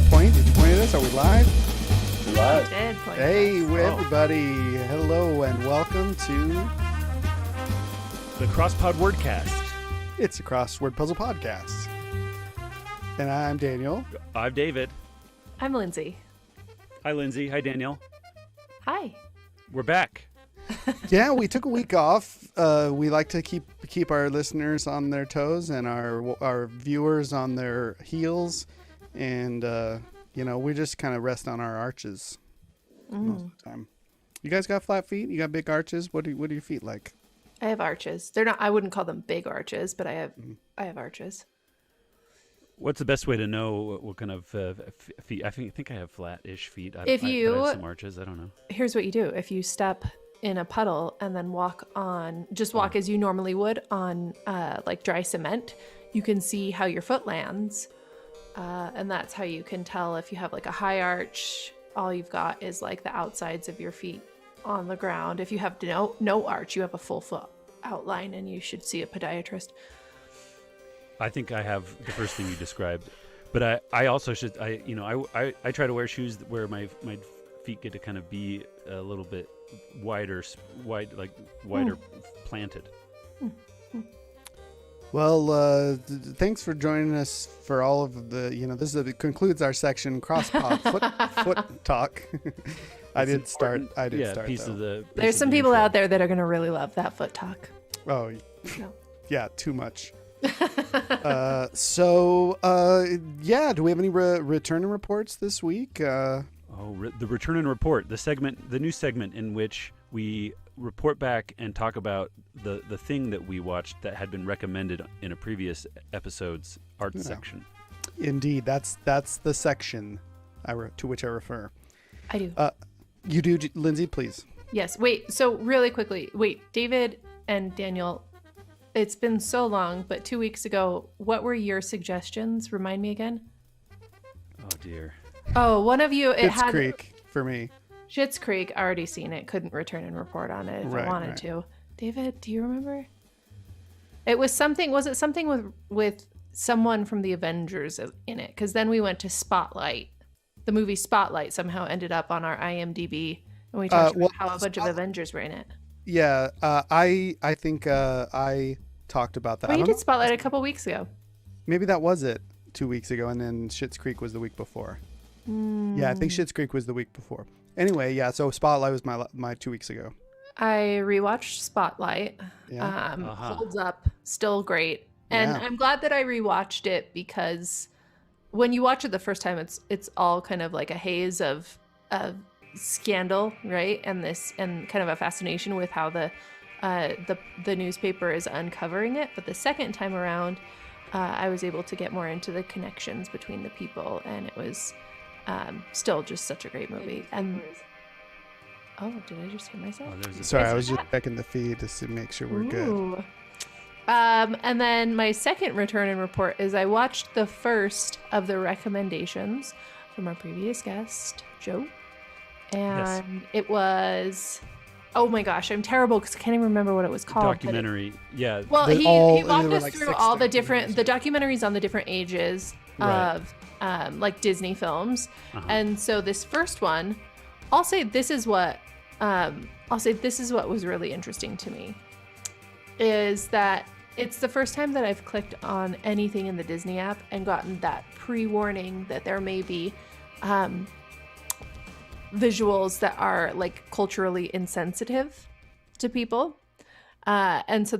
point? Did you point at us? Are we live? Live. Did point Hey, at us. everybody. Hello and welcome to The Crosspod Wordcast. It's a Crossword Puzzle Podcast. And I'm Daniel. I'm David. I'm Lindsay. Hi, Lindsay. Hi, Danielle. Hi. We're back. Yeah, we took a week off. We like to keep our listeners on their toes and our viewers on their heels. And, we just kind of rest on our arches most of the time. You guys got flat feet? You got big arches? What are your feet like? I have arches. They're not. I wouldn't call them big arches, but I have arches. What's the best way to know what kind of feet? I think I have flat-ish feet. But I have some arches. I don't know. Here's what you do: if you step in a puddle and then walk as you normally would on like dry cement, you can see how your foot lands, and that's how you can tell if you have like a high arch. All you've got is like the outsides of your feet on the ground. If you have no arch, you have a full foot outline, and you should see a podiatrist. I think I have the first thing you described, but I also should. I try to wear shoes where my feet get to kind of be a little bit wider planted. Well, thanks for joining us for all of the, it concludes our section, Crosspod foot talk. I did start. Piece of the. There's some people out there that are going to really love that foot talk. Oh, No. yeah, too much. Do we have any return reports this week? The return and report, the new segment in which we report back and talk about the thing that we watched that had been recommended in a previous episode's art section. Indeed, that's the section to which I refer. I do. You do, Lindsay, please. Yes. Wait. So really quickly. Wait, David and Daniel. It's been so long, but 2 weeks ago, what were your suggestions? Remind me again. Oh dear. Oh, one of you. Schitt's Creek for me. Schitt's Creek. Already seen it. Couldn't return and report on it if I wanted to. David, do you remember? It was something. Was it something with someone from the Avengers in it? Because then we went to Spotlight. The movie Spotlight somehow ended up on our IMDb, and we talked about how a bunch of Avengers were in it. Yeah, I think I talked about that. Well, you did Spotlight a couple weeks ago. Maybe that was it 2 weeks ago, and then Schitt's Creek was the week before. Yeah, I think Schitt's Creek was the week before. Anyway, yeah, so Spotlight was my 2 weeks ago. I rewatched Spotlight. Yeah. Holds up, still great. And Yeah. I'm glad that I rewatched it because when you watch it the first time, it's all kind of like a haze of scandal, right? And kind of a fascination with how the newspaper is uncovering it. But the second time around, I was able to get more into the connections between the people, and it was still just such a great movie. And did I just hear myself? Sorry, I was just checking the feed to make sure we're good. And then my second return and report is I watched the first of the recommendations from our previous guest, Joe. And It was, oh my gosh, I'm terrible because I can't even remember what it was called. Documentary, yeah. Well, he walked us through all the documentaries on the different ages of like Disney films. And so this first one, I'll say this is what was really interesting to me, is that it's the first time that I've clicked on anything in the Disney app and gotten that pre-warning that there may be visuals that are like culturally insensitive to people. And so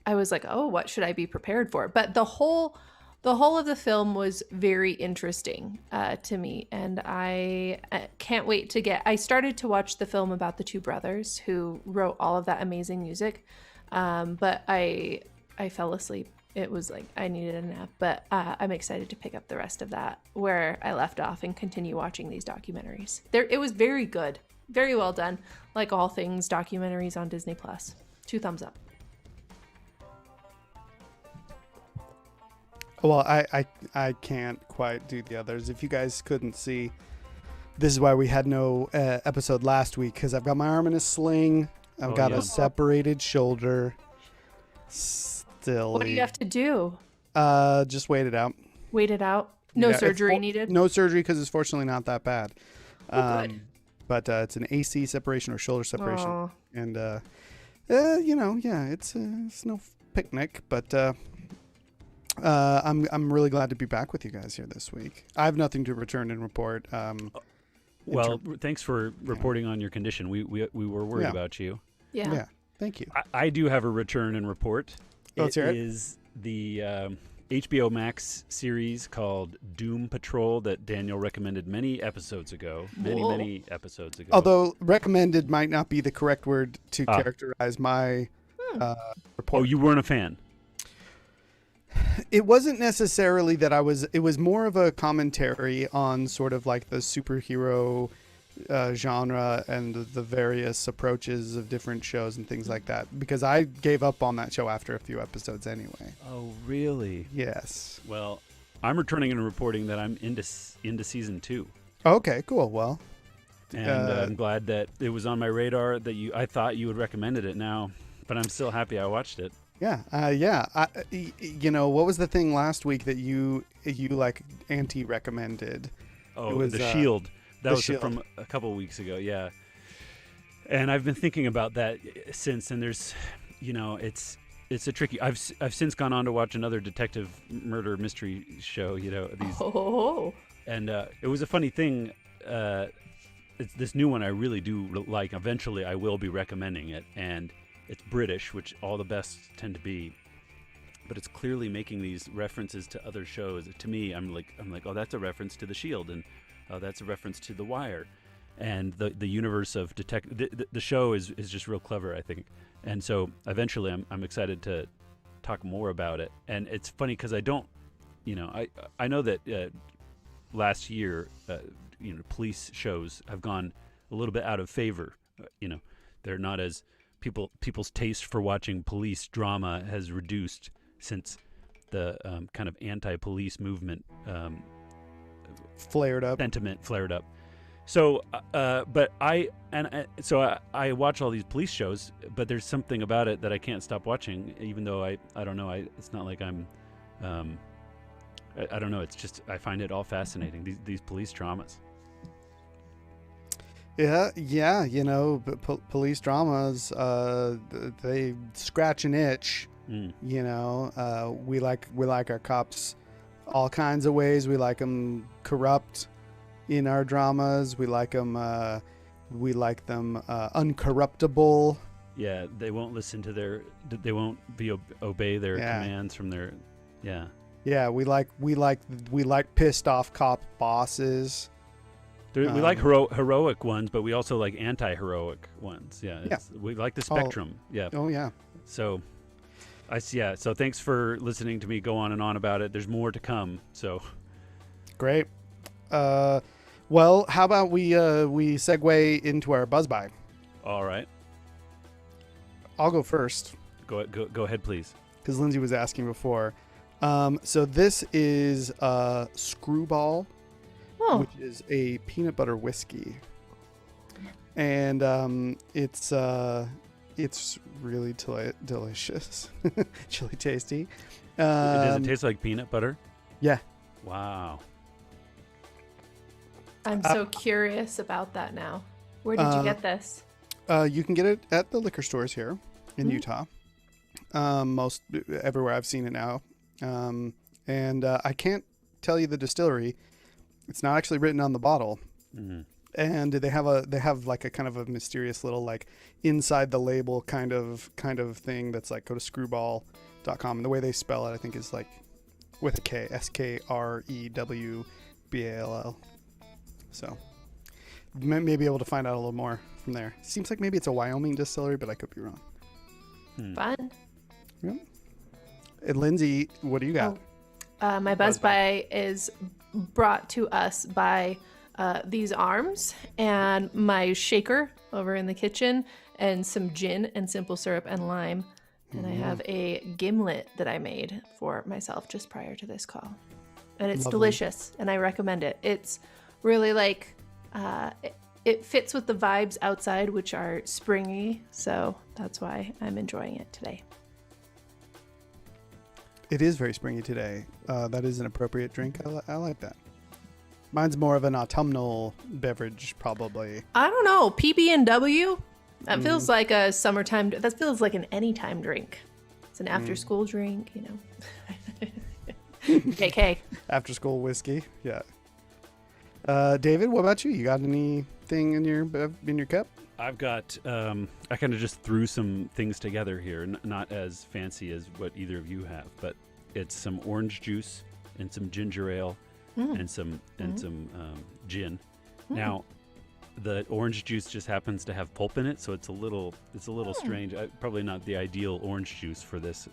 I was like, oh, what should I be prepared for? But the whole of the film was very interesting to me. And I can't wait I started to watch the film about the two brothers who wrote all of that amazing music. But I fell asleep. It was like I needed a nap, but I'm excited to pick up the rest of that where I left off and continue watching these documentaries. It was very good, very well done, like all things documentaries on Disney Plus. 2 thumbs up. Well, I can't quite do the others. If you guys couldn't see, this is why we had no episode last week, because I've got my arm in a sling. I've got a separated shoulder. Still. What do you have to do? Just wait it out. Wait it out. No surgery needed? No surgery because it's fortunately not that bad. Good. But it's an AC separation or shoulder separation. Aw. And, it's no picnic, but I'm really glad to be back with you guys here this week. I have nothing to return and report. Thanks for reporting on your condition. We were worried about you. Yeah. Thank you. I do have a return and report. Let's hear it. Is the HBO Max series called Doom Patrol that Daniel recommended many episodes ago. Many episodes ago. Although recommended might not be the correct word to characterize my report. Oh, you weren't a fan? It wasn't necessarily that it was more of a commentary on sort of like the superhero genre and the various approaches of different shows and things like that, because I gave up on that show after a few episodes anyway. Oh, really? Yes. Well, I'm returning and reporting that I'm into season 2. Okay, cool. Well, and I'm glad that it was on my radar that I thought you had recommended it now, but I'm still happy I watched it. Yeah. What was the thing last week that you like anti-recommended? Oh, it was, The Shield. That was Shield. from a couple of weeks ago, yeah. And I've been thinking about that since, and there's, it's a tricky. I've since gone on to watch another detective murder mystery show, and it was a funny thing. It's this new one I really do like. Eventually, I will be recommending it, and it's British, which all the best tend to be. But it's clearly making these references to other shows. To me, I'm like, oh, that's a reference to The Shield, and that's a reference to The Wire, and the universe of the show is just real clever, I think. And so eventually I'm excited to talk more about it. And it's funny because I don't, I know that last year, police shows have gone a little bit out of favor. They're not as people's taste for watching police drama has reduced since the kind of anti-police movement sentiment flared up. So, but I watch all these police shows, but there's something about it that I can't stop watching, even though I don't know. It's not like I'm, I don't know. It's just, I find it all fascinating. These police dramas. Yeah. Police dramas, they scratch an itch. We like our cops all kinds of ways. We like them corrupt in our dramas. We like them uncorruptible. Yeah, they won't listen to they won't obey their commands from their. Yeah, we like pissed off cop bosses. We like heroic ones, but we also like anti-heroic ones. We like the spectrum. Oh yeah. So so thanks for listening to me go on and on about it. There's more to come. So great. Well, how about we segue into our buzz by? All right. I'll go first. Go ahead, please. Because Lindsay was asking before. So this is Screwball, which is a peanut butter whiskey, and it's really delicious, chili tasty. Does it taste like peanut butter? Yeah. Wow. I'm so curious about that now. Where did you get this? You can get it at the liquor stores here in Utah. Most everywhere I've seen it now. And I can't tell you the distillery. It's not actually written on the bottle. Mm-hmm. And they have like a kind of a mysterious little like inside the label kind of thing that's like go to screwball.com, and the way they spell it I think is like with a K, SKREWBALL. So may be able to find out a little more from there. Seems like maybe it's a Wyoming distillery, but I could be wrong. Fun. Yeah. And Lindsay, what do you got? My Buzz By is brought to us by these arms and my shaker over in the kitchen and some gin and simple syrup and lime. And I have a gimlet that I made for myself just prior to this call. And it's delicious, and I recommend it. It's really like, it fits with the vibes outside, which are springy. So that's why I'm enjoying it today. It is very springy today. That is an appropriate drink. I like that. Mine's more of an autumnal beverage, probably. I don't know. PB&W? That feels like a summertime. That feels like an anytime drink. It's an after-school drink, you know. KK. After-school whiskey, yeah. David, what about you? You got anything in your cup? I've got, I kind of just threw some things together here, not as fancy as what either of you have, but it's some orange juice and some ginger ale and some gin. Now, the orange juice just happens to have pulp in it, so it's a little strange. Probably not the ideal orange juice for this,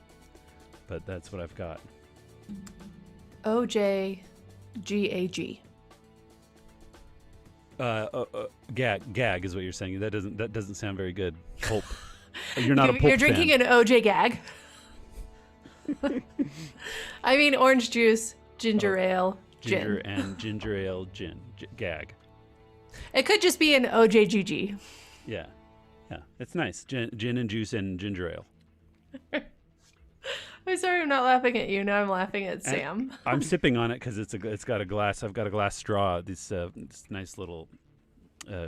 but that's what I've got. OJGAG. Gag is what you're saying. That doesn't sound very good. Pulp. You're not a pulp You're drinking fan. an OJ gag. I mean, orange juice, ginger ale, Ginger gin. and ginger ale, gin, gag. It could just be an OJGG. Yeah, it's nice. Gin and juice and ginger ale. I'm sorry, I'm not laughing at you. Now I'm laughing at Sam. I'm sipping on it because it's got a glass. I've got a glass straw. This nice little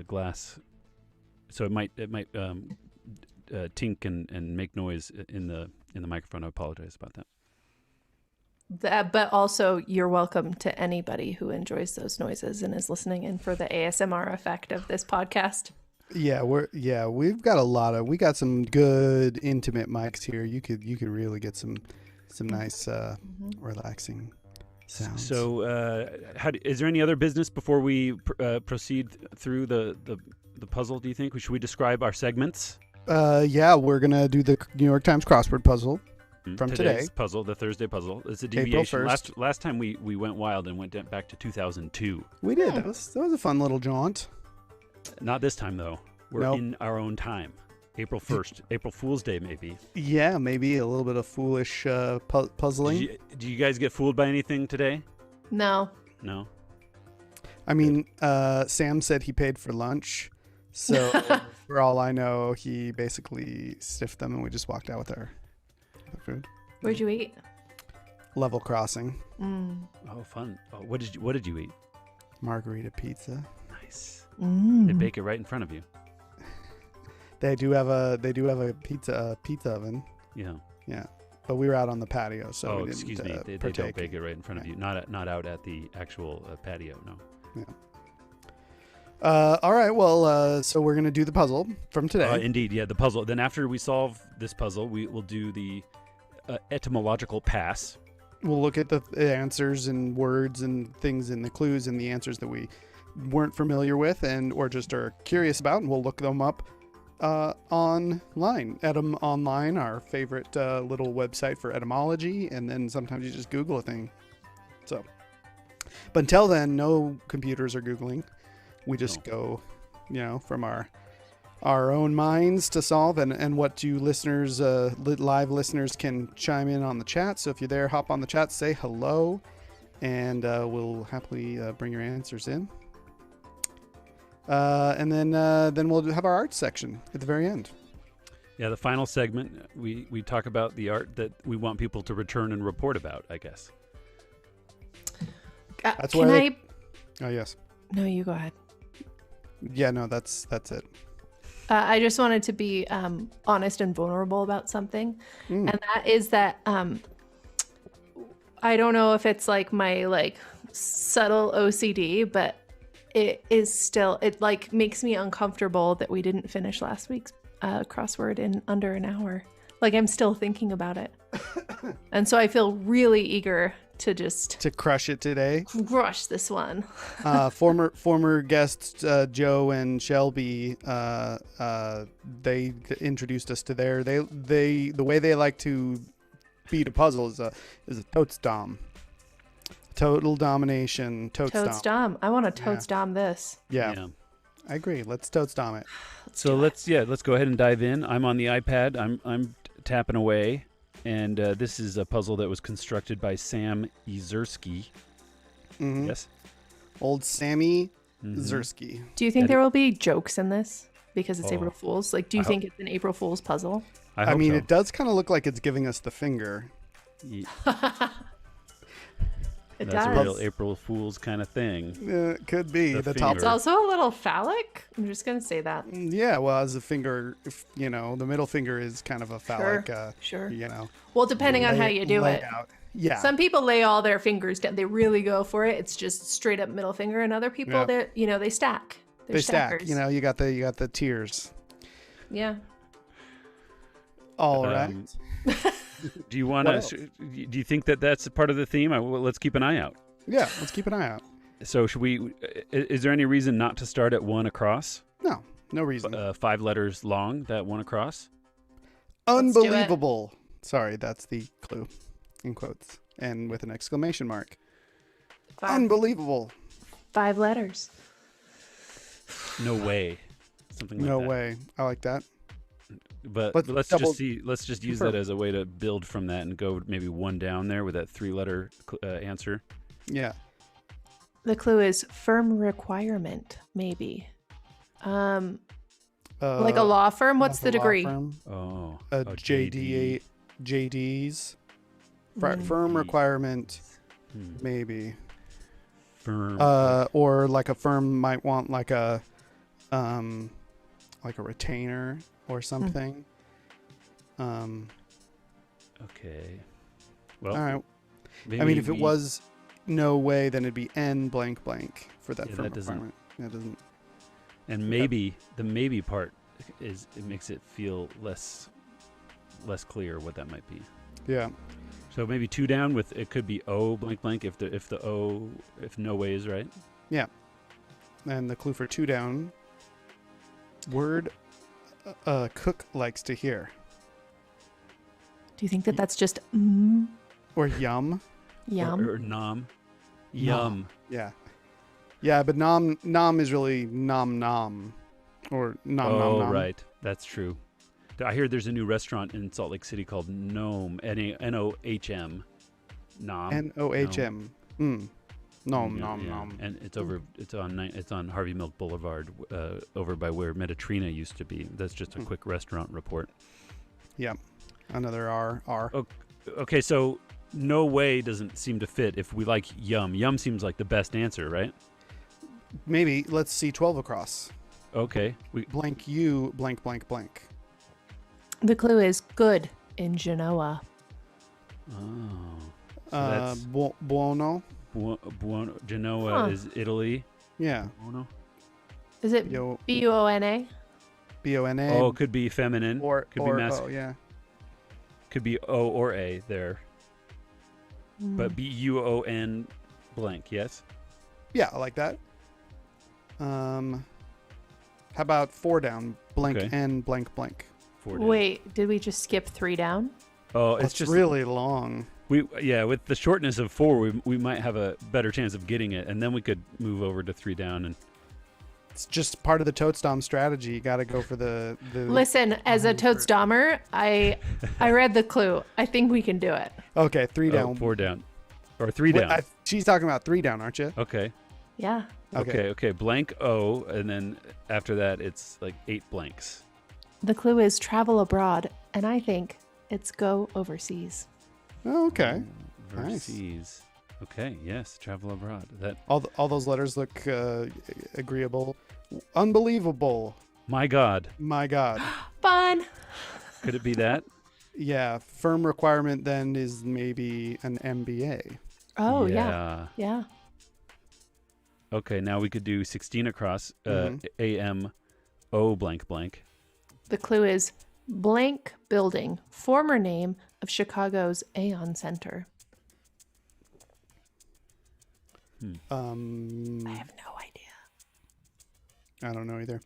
glass. So it might tink and make noise in the microphone. I apologize about that. But also, you're welcome to anybody who enjoys those noises and is listening in for the ASMR effect of this podcast. Yeah, we've got we got some good intimate mics here. You could really get some nice relaxing sounds. So, is there any other business before we proceed through the puzzle? Do you think should we describe our segments? Yeah, we're gonna do the New York Times crossword puzzle from Today's today. puzzle, the Thursday puzzle. It's a April deviation. 1st. Last time we went wild and went back to 2002. We did. That was a fun little jaunt. Not this time though. We're Nope. in our own time. April 1st, April Fool's Day maybe. Yeah, maybe a little bit of foolish puzzling. Do you guys get fooled by anything today? No. No. I mean, Sam said he paid for lunch, so for all I know, he basically stiffed them, and we just walked out with our food. Where'd you eat? Level Crossing, Oh, fun. Oh, what did you eat? margarita pizza. Nice. They bake it right in front of you. They do have a pizza oven. Yeah. Yeah, but we were out on the patio, so Oh, we didn't excuse me. They partake. don't bake it right in front of you. Not out at the actual patio. No. Yeah. All right. Well, so we're gonna do the puzzle from today. Indeed. Yeah. The puzzle. Then after we solve this puzzle, we will do the etymological pass. We'll look at the answers and words and things and the clues and the answers that we weren't familiar with or just are curious about, and we'll look them up online. Etym Online, our favorite little website for etymology, and then sometimes you just Google a thing. So, but until then, no computers are Googling. We just go, from our own minds to solve, and what you listeners, live listeners, can chime in on the chat. So if you're there, hop on the chat, say hello, and we'll happily bring your answers in. And then we'll have our art section at the very end. Yeah, the final segment, we talk about the art that we want people to return and report about, I guess. That's can where I? Oh yes. No, you go ahead. Yeah, no, that's it. I just wanted to be honest and vulnerable about something, and that is that I don't know if it's like my subtle OCD, but it makes me uncomfortable that we didn't finish last week's crossword in under an hour. I'm still thinking about it, and so I feel really eager to crush it today. Crush this one. Former guests Joe and Shelby, they introduced us to the way they like to beat a puzzle is a totes dom. Total domination. Totes dom. I want to totes dom this. Yeah. I agree. Let's totes dom it. Let's go ahead and dive in. I'm on the iPad. I'm tapping away. And this is a puzzle that was constructed by Sam Ezersky. Mm-hmm. Yes. Old Sammy Zersky. Do you think there will be jokes in this because it's April Fool's? Do you think it's an April Fool's puzzle? I mean, it does kind of look like it's giving us the finger. Ye- It That's a does. real April Fool's kind of thing. It could be The the top. It's also a little phallic. I'm just gonna say that. Yeah, well, as a finger, the middle finger is kind of a phallic. Sure. Well, depending on how you do it. Yeah. Some people lay all their fingers down. They really go for it. It's just straight up middle finger. And other people, Yeah. they stack. They're they stackers. stack. You got the tiers. Yeah. All right. Do you want to? Do you think that that's a part of the theme? Well, let's keep an eye out. Yeah, let's keep an eye out. So should we? Is there any reason not to start at one across? No reason. 5 letters long, that one across. Let's do it. Unbelievable. Sorry, that's the clue in quotes and with an exclamation mark. 5 Unbelievable. letters. No way. Something like No that. way. I like that. But Let's let's double just see. Let's just use confirm. that as a way to build from that and go maybe one down there with that 3-letter answer. Yeah. The clue is firm requirement, maybe. Like a law firm. What's the degree? Oh. JD, JD's. Firm requirement, maybe. Firm. Or like a firm might want like a retainer or something. Okay. Well. All right. Maybe I mean, if it was no way, then it'd be N blank blank for that firm that doesn't- requirement. That doesn't. And maybe the maybe part is it makes it feel less clear what that might be. Yeah. So maybe 2 down with it could be O blank blank if no way is right. Yeah. And the clue for 2 down. Word cook likes to hear. Do you think that that's just Or yum. yum? Or nom. Yum. Yeah. Yeah, but nom is really nom nom. Or nom nom nom. Right. That's true. I hear there's a new restaurant in Salt Lake City called Nohm. N-O-H-M. Nom. N-O-H-M. Nom nom Yeah. nom. And it's on Harvey Milk Boulevard, over by where Mediterranean used to be. That's just a quick restaurant report. Yeah. Another R. Okay, so no way doesn't seem to fit if we like yum. Yum seems like the best answer, right? Maybe let's see 12 across. Okay. Blank you blank blank blank. The clue is good in Genoa. So Buono. Buono. Genoa is Italy. Yeah. Buono. Is it B-U-O-N-A? B-O-N-A. Oh, could be feminine. Could be masculine. yeah. Could be O or A there. But B-U-O-N blank, yes? Yeah, I like that. How about 4 down? Blank Okay. N blank blank. 4 down. Wait, did we just skip 3 down? Oh, It's it's just really long. with the shortness of 4, we might have a better chance of getting it, and then we could move over to 3 down. And It's just part of the Toadstomp strategy. You got to go for the. Listen, as a Toadstommer, I read the clue. I think we can do it. Okay, 3 down. 4 down, or 3 Wait, down. she's talking about 3 down, aren't you? Okay. Yeah. Okay. Blank O, and then after that, it's like 8 blanks. The clue is travel abroad, and I think it's go overseas. Oh, okay. Overseas. Okay. Yes. Travel abroad. That. All those letters look agreeable. Unbelievable. My God. My God. Fun. Could it be that? Yeah. Firm requirement then is maybe an MBA. Oh, yeah. Yeah. Okay. Now we could do 16 across. A-M O blank blank. The clue is blank building, former name of Chicago's Aon Center. I have no idea. I don't know either.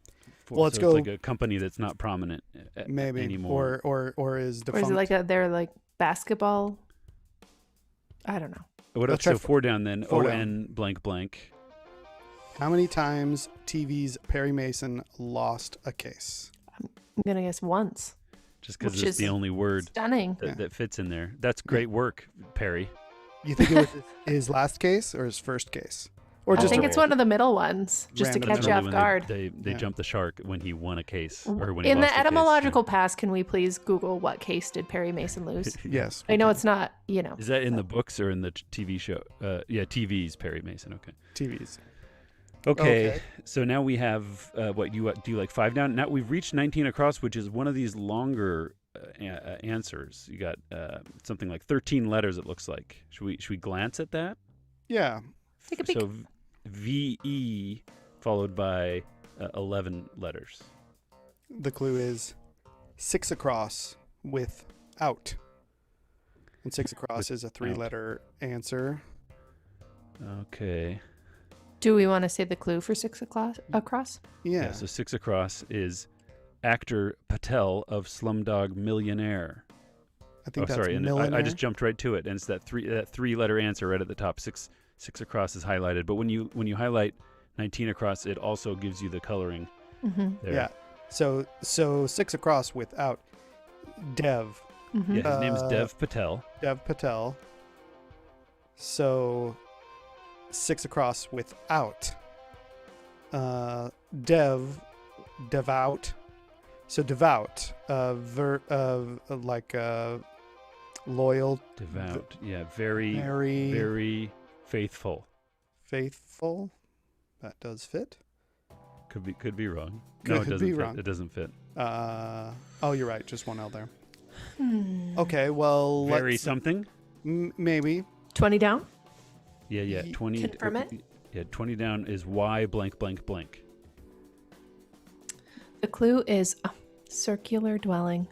Well, let's so go. It's like a company that's not prominent Maybe anymore. or is defunct. Or is it like they're like basketball? I don't know. What Let's else? try So 4 down then. 4 O-N blank blank. How many times TV's Perry Mason lost a case? I'm gonna guess once. Just because Which it's is the only word Stunning. that fits in there. That's great work, Perry. You think it was his last case or his first case? Or I just think a it's one of the middle ones, just to Random catch you That's off really guard. when they Yeah. jumped the shark when he won a case or when he In lost the a case. etymological past, can we please Google what case did Perry Mason lose? Yes. I know it's not, Is that in the books or in the TV show? Yeah, TV's Perry Mason. Okay. TVs. Okay. Okay. So now we have what do you like 5 down? Now we've reached 19 across, which is one of these longer answers. You got something like 13 letters. It looks like. Should we glance at that? Yeah. Take a peek. So VE followed by 11 letters. The clue is 6 across with out. And 6 across is a 3-letter answer. Okay. Do we want to say the clue for 6 across? Yeah. So 6 across is actor Patel of Slumdog Millionaire. I think that's sorry, and millionaire. I just jumped right to it, and it's that 3-letter answer right at the top. Six across is highlighted, but when you highlight 19 across, it also gives you the coloring. Mm-hmm. There. Yeah. So 6 across without Dev. Mm-hmm. Yeah, his name is Dev Patel. Dev Patel. So 6 across without devout. So devout, loyal, Devout. Yeah, very, very, very faithful. faithful. That does fit. Could be wrong. Could No, it doesn't be fit. wrong. It doesn't fit. Oh, you're right. Just one L there. Hmm. Okay, well, Very let's something. maybe 20 down? Yeah. 20. Confirm it? Yeah, 20 down is Y blank blank blank. The clue is a circular dwelling.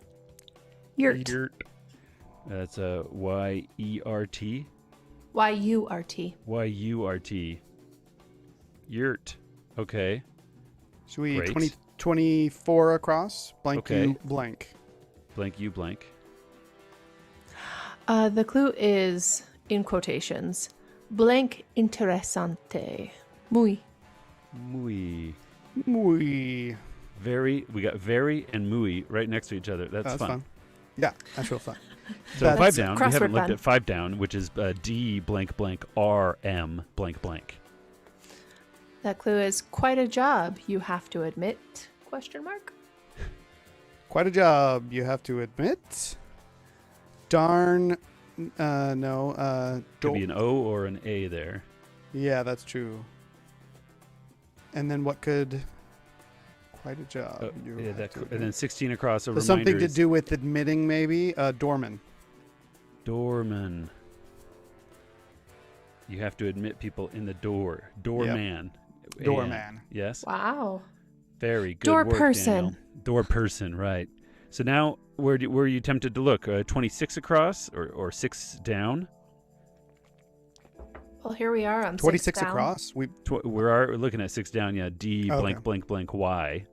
Yurt. That's a Y-E-R-T. Y-U-R-T. Y-U-R-T. Yurt. Okay. should we Great. 24 across? Blank Okay. you blank. Blank you blank. The clue is, in quotations, blank interesante. Muy. Muy. Muy. Very. We got very and muy right next to each other. That's fun. Yeah, that's real fun. So That's 5 down. We crossword haven't looked fun. at 5 down, which is D blank blank R M blank blank. That clue is quite a job, you have to admit. Question mark? Quite a job, you have to admit. Darn. No. Could be an O or an A there. Yeah, that's true. And then what could? Quite a job. you Yeah, have to and admit. then 16 across. A So reminder something to is do with admitting, maybe. Doorman. doorman. You have to admit people in the door. Doorman. Doorman. Yes. Wow. Very good Door work, person. Daniel. Door person, right. So now, where are you tempted to look? 26 across or 6 down? Well, here we are on 26 6 down. across. We're looking at 6 down, yeah. D Okay. blank blank blank Y.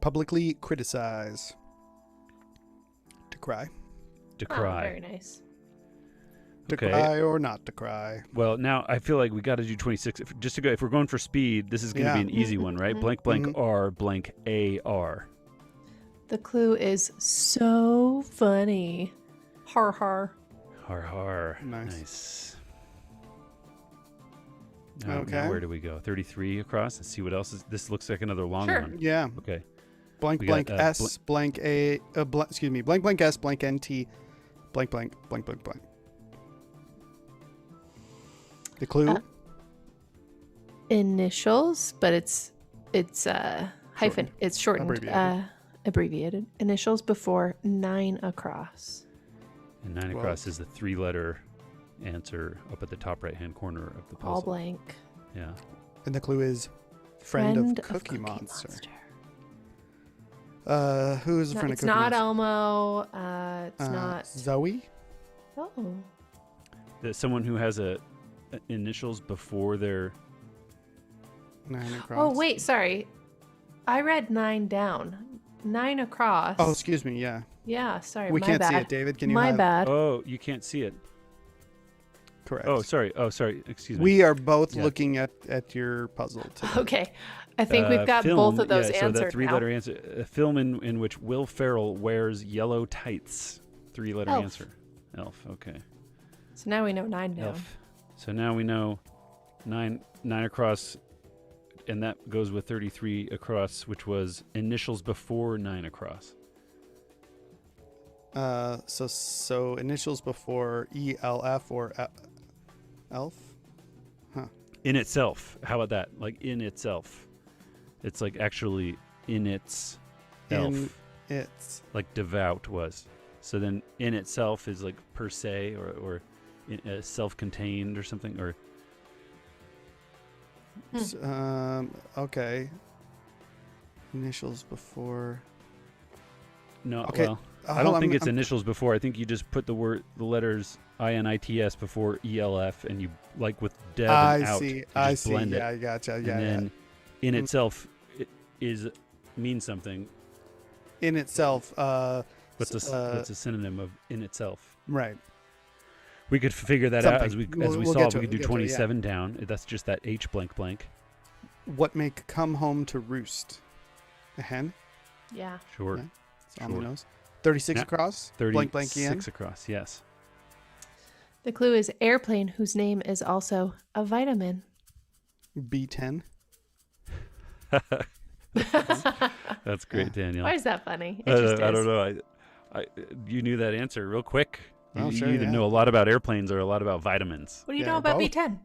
Publicly criticize. Decry. Decry. Oh, very nice. Okay. Decry or not decry. Well, now I feel like we got to do 26. If we're going for speed, this is going to Yeah. be an easy one, right? Mhm. Blank blank Mhm. R blank AR. The clue is so funny. Har har. Har har. Nice. Now Okay. where do we go? 33 across. Let's see what else is. This looks like another long Sure. one. Yeah. Okay. Blank We blank got, S blank A. Excuse me. Blank blank S blank NT. Blank blank blank blank blank. The clue. Initials, but it's hyphen. It's shortened. Abbreviated. Abbreviated. Initials before 9 across. And 9 Well- across is the 3-letter answer up at the top right-hand corner of the puzzle. All blank. Yeah. And the clue is friend of Cookie Monster. Who's a No, friend of it's Cookie not Monster? Elmo. It's not. Zoe. Oh. There's someone who has initials before their 9 across. Oh, wait. Sorry. I read 9 down. 9 across. Oh, excuse me. Yeah. Yeah, sorry. We my can't bad. see it, David. Can you? My have- bad. Oh, you can't see it. Correct. Oh, sorry. Excuse me. We are both Yeah. looking at your puzzle today. Okay. I think we've got both of those So that answered 3-letter now. answer. A film in which Will Ferrell wears yellow tights. 3-letter Elf. answer. Elf. Okay. So now we know 9 down. Elf. So now we know 9 across, and that goes with 33 across, which was initials before 9 across. So initials before ELF or ELF? Huh. In itself. How about that? Like in itself. It's like actually in its elf. In its. Like devout was. So then in itself is like per se or self-contained or something, or okay. Initials before. no. Okay. Well, I don't think it's initials before. I think you just put the letters INITS before ELF, and you like with dev and out. I see. Blend Yeah, it. I gotcha. And Yeah, then in itself it means something. In itself. What's a synonym of in itself? Right. We could figure that out as we We'll saw. get to We it. could do We'll get to it, 27 down. That's just that H blank blank. What make come home to roost? A hen? Yeah. Sure. Yeah. It's on the Sure. nose. 36 Yeah. across? 36 Blank blank EN? across, yes. The clue is airplane, whose name is also a vitamin. B10? That's great, Daniel. Why is that funny? I It just don't is. know. You knew that answer real quick. Oh, you sure, either yeah. know a lot about airplanes or a lot about vitamins, What do you Yeah, know about both. B10?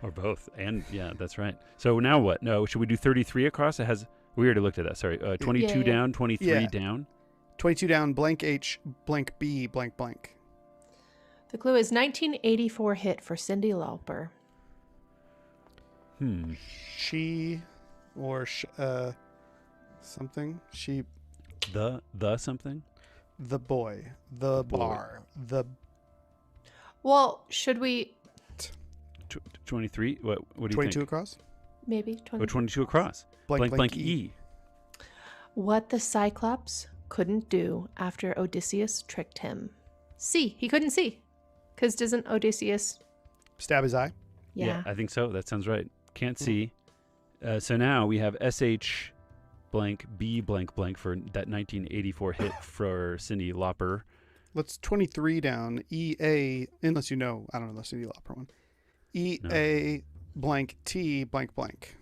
or both. And yeah, that's right. So now what? No, should we do 33 across? We already looked at that. Sorry, 22 Yeah. down, 23 Yeah. down. 22 down, blank H, blank B, blank blank. The clue is 1984 hit for Cyndi Lauper. She or something. She, The something. the boy, the boy. bar, the Well, should we 23. What do you 22 think? across? maybe 20? 22 across. Blank E. What the Cyclops couldn't do after Odysseus tricked him. See, he couldn't see. Because doesn't Odysseus... Stab his eye. Yeah. I think so. That sounds right. Can't see. So now we have SH blank B blank blank for that 1984 hit for Cyndi Lauper. Let's 23 down. EA, unless you know, I don't know the Cyndi Lauper one. EA blank T blank blank.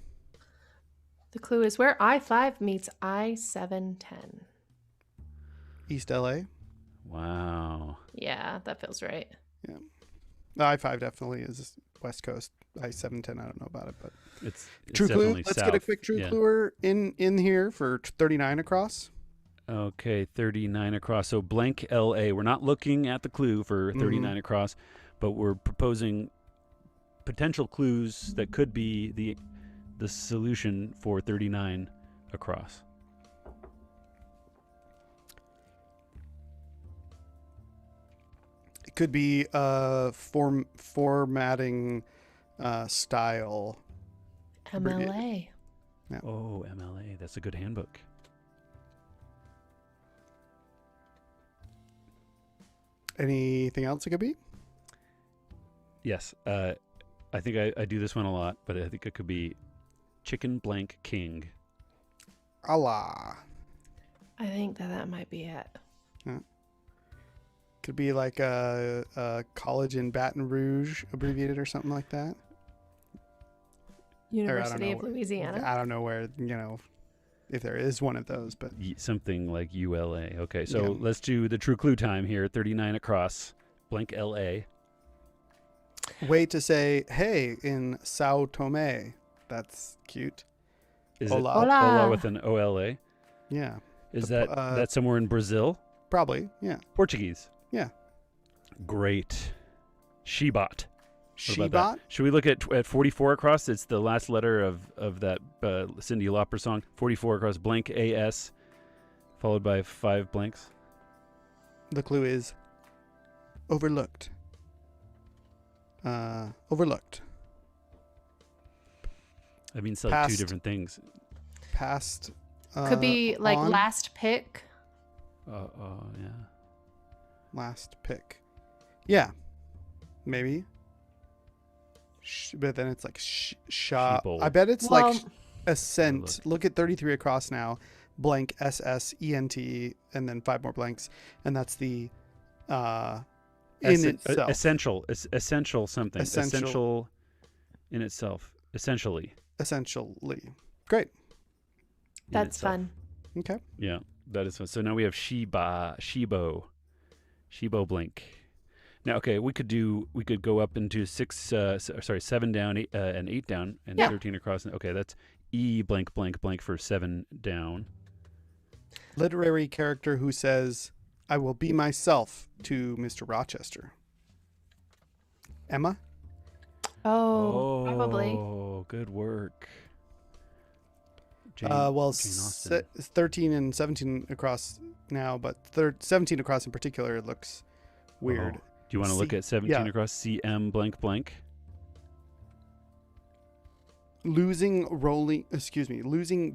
The clue is where I-5 meets I-710. East LA. Wow. Yeah, that feels right. Yeah. The I-5 definitely is West Coast. I-710, I don't know about it, but It's true clue. definitely Let's south. get a quick true Yeah. cluer in here for 39 across. Okay, 39 across. So blank LA. We're not looking at the clue for 39 across, but we're proposing potential clues that could be the solution for 39 across. It could be formatting style. MLA. Oh, MLA. That's a good handbook. Anything else it could be? Yes. I think I do this one a lot, but I think it could be chicken blank king. Allah. I think that might be it. Could be like a college in Baton Rouge abbreviated or something like that. University of Louisiana. I don't know where, if there is one of those, but Something like ULA. Okay, so Yeah. let's do the true clue time here. 39 across. Blank LA. way to say, hey, in Sao Tome. That's cute. Is Hola. it Hola. Hola with an OLA? Yeah, Is The- that somewhere in Brazil? probably. Yeah. Portuguese. Yeah. Great. Shebot. What Shebot? about that? Should we look at 44 across? It's the last letter of that Cyndi Lauper song. 44 across, blank AS, followed by 5 blanks. The clue is overlooked. Overlooked. That means like Past. 2 different things. Past. Could be like on, last pick. Yeah. last pick. Yeah. Maybe. But then it's like Sheeple. I bet it's Well, like ascent. Overlooked. Look at 33 across now. Blank SSENT and then 5 more blanks, and that's the In itself. Essential something. Essential in itself. Essentially. Great. That's fun. Okay. Yeah, that is fun. So now we have Shibo Blink. Now, okay, we could go up into 7 down, and 8 down, and 13 across. Okay, that's E blank blank blank for 7 down. Literary character who says, "I will be myself" to Mr. Rochester. Emma? Probably. Oh, good work. Jane 13 and 17 across now, but 17 across in particular looks weird. Do you want to look at 17 across? CM blank blank. Losing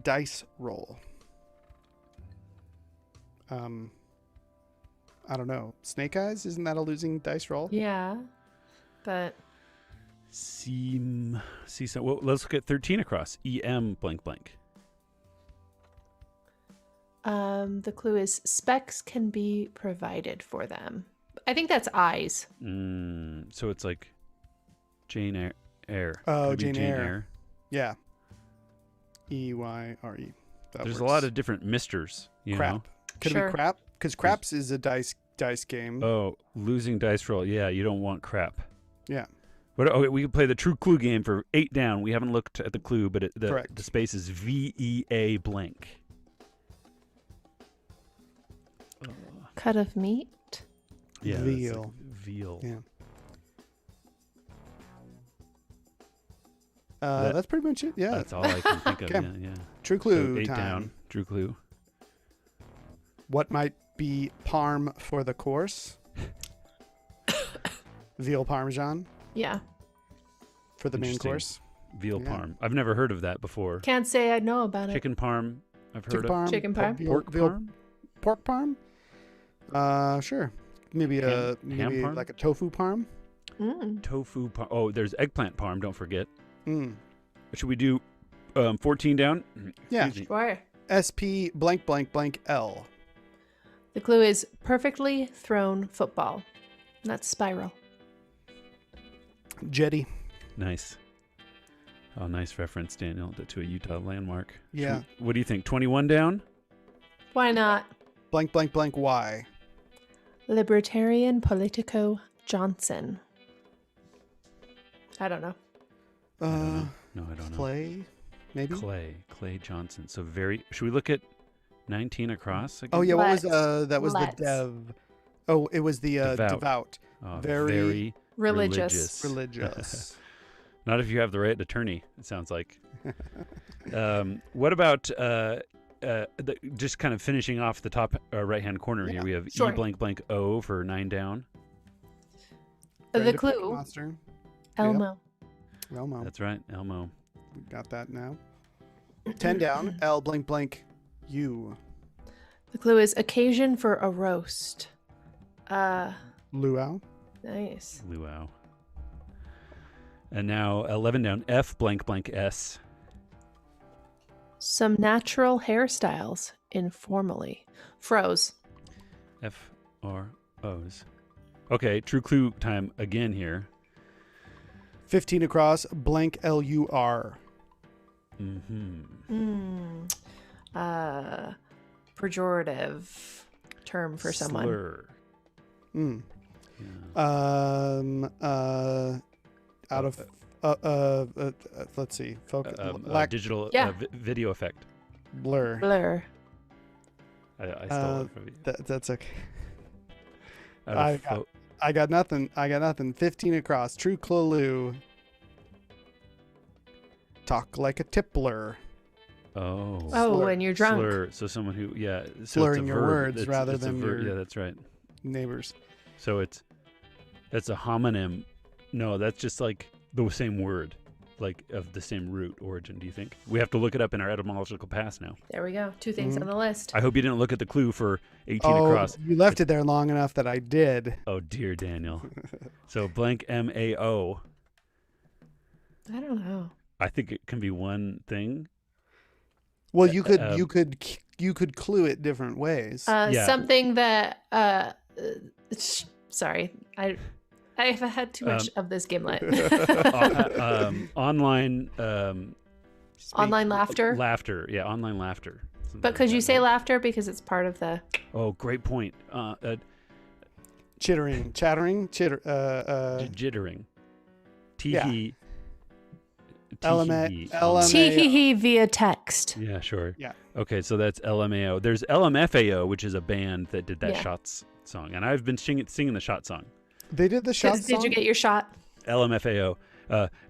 dice roll. I don't know. Snake Eyes? Isn't that a losing dice roll? Yeah, but well, let's look at 13 across. EM blank blank. The clue is specs can be provided for them. I think that's eyes. So it's like Jane Eyre. Oh, Jane Eyre. Yeah. EYRE. There's works. a lot of different misters. Crap. Could it be crap? Because craps is a dice game. Oh, losing dice roll. Yeah, you don't want crap. Yeah. But okay, we can play the true clue game for 8 down. We haven't looked at the clue, but the space is VEA blank. Cut of meat. Yeah, veal. Like veal. Yeah. That's pretty much it. Yeah. That's all I can think of. Okay. Yeah. True clue So 8 time. down. True clue. What might be parm for the course? Veal parmesan. Yeah. For the main Interesting. course. Veal parm. I've never heard of that before. Can't say I know about Chicken parm. I've heard Chicken of. parm. Chicken parm. Pork parm. Pork parm. Sure. Maybe parm? like a tofu parm. Tofu parm. Oh, there's eggplant parm. Don't forget. Mm. Should we do 14 down? Yeah. Excuse me. Sure. SP blank blank blank L. The clue is perfectly thrown football. That's spiral. Jetty. Nice. Oh, nice reference, Daniel, to a Utah landmark. Yeah. What do you think? 21 down? Why not? Blank blank blank Y. Libertarian Politico Johnson. I don't know. No, I don't know. Clay, maybe. Clay Johnson. So should we look at 19 across again? Oh yeah, Let's. that was the dev. Oh, it was the devout. Oh, very religious. Not if you have the right attorney, it sounds like. What about just kind of finishing off the top right-hand corner here? We have E blank blank O for 9 down. The clue. Monster. Elmo. Elmo. That's right, Elmo. We got that now. 10 down. L blank blank U. The clue is occasion for a roast. Luau. Nice. Luau. And now 11 down. F blank blank S. Some natural hairstyles informally. Froze. F-R-O's. Okay, true clue time again here. 15 across. Blank L-U-R. Pejorative term for someone. Slur. Mm. Yeah. Out of let's see. Digital video effect. Blur. I stole it from you. That's okay. I got nothing. 15 across. True clue. Talk like a tippler. Oh, when you're drunk. Slur. So someone who, so slurring it's a your verb. words rather than your yeah, that's right. Neighbors. So that's a homonym. No, that's just like the same word, like of the same root origin. Do you think? We have to look it up in our etymological past now. There we go. 2 things on the list. I hope you didn't look at the clue for 18 across. You left it there long enough that I did. Oh dear, Daniel. So blank M-A-O. I don't know. I think it can be one thing. Well, you could clue it different ways. Something that sorry. I've had too much of this gimlet. Online Online laughter. laughter. Yeah, online laughter. Something But like could you that, say right? laughter because it's part of the? Oh, great point. Chittering, chattering, Jittering. yeah. Tee-hee. LMA, Tee-hee-hee. LMA. Tee-hee-hee via text. Yeah, sure. Yeah. Okay, so that's LMAO. There's LMFAO, which is a band that did that Yeah. Shots song, and I've been singing the Shot song. They did the shot Did song? you get your shot? LMFAO.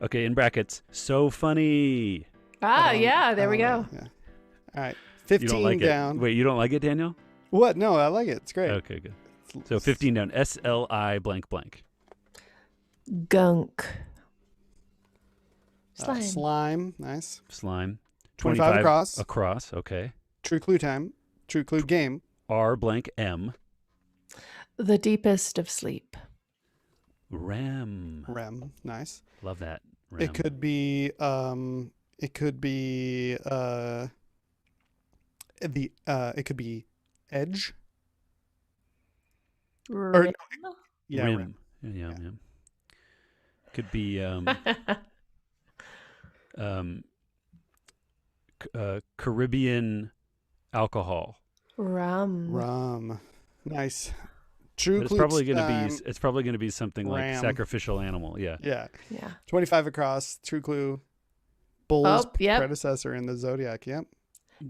Okay, in brackets. So funny. Ah, don't- yeah. There we I go. don't know, yeah. All right. You 15 don't like down. it? Wait, you don't like it, Daniel? What? No, I like it. It's great. Okay, good. So 15 down. SLI blank blank. Gunk. Slime. Slime. Nice. Slime. 25 across. Across. Okay. True clue time. True clue game. R blank M. The deepest of sleep. REM. REM. Nice. Love that. REM. It could be. It could be. It could be edge. Rim. Yeah. REM. REM. Yeah. Could be Caribbean alcohol. Rum. Rum. Nice. True But it's clue probably going time. to be it's probably going to be something like Ram. sacrificial animal. Yeah. Yeah. Yeah. 25 across. True clue. Bull's Oh, yep. predecessor in the zodiac. Yep.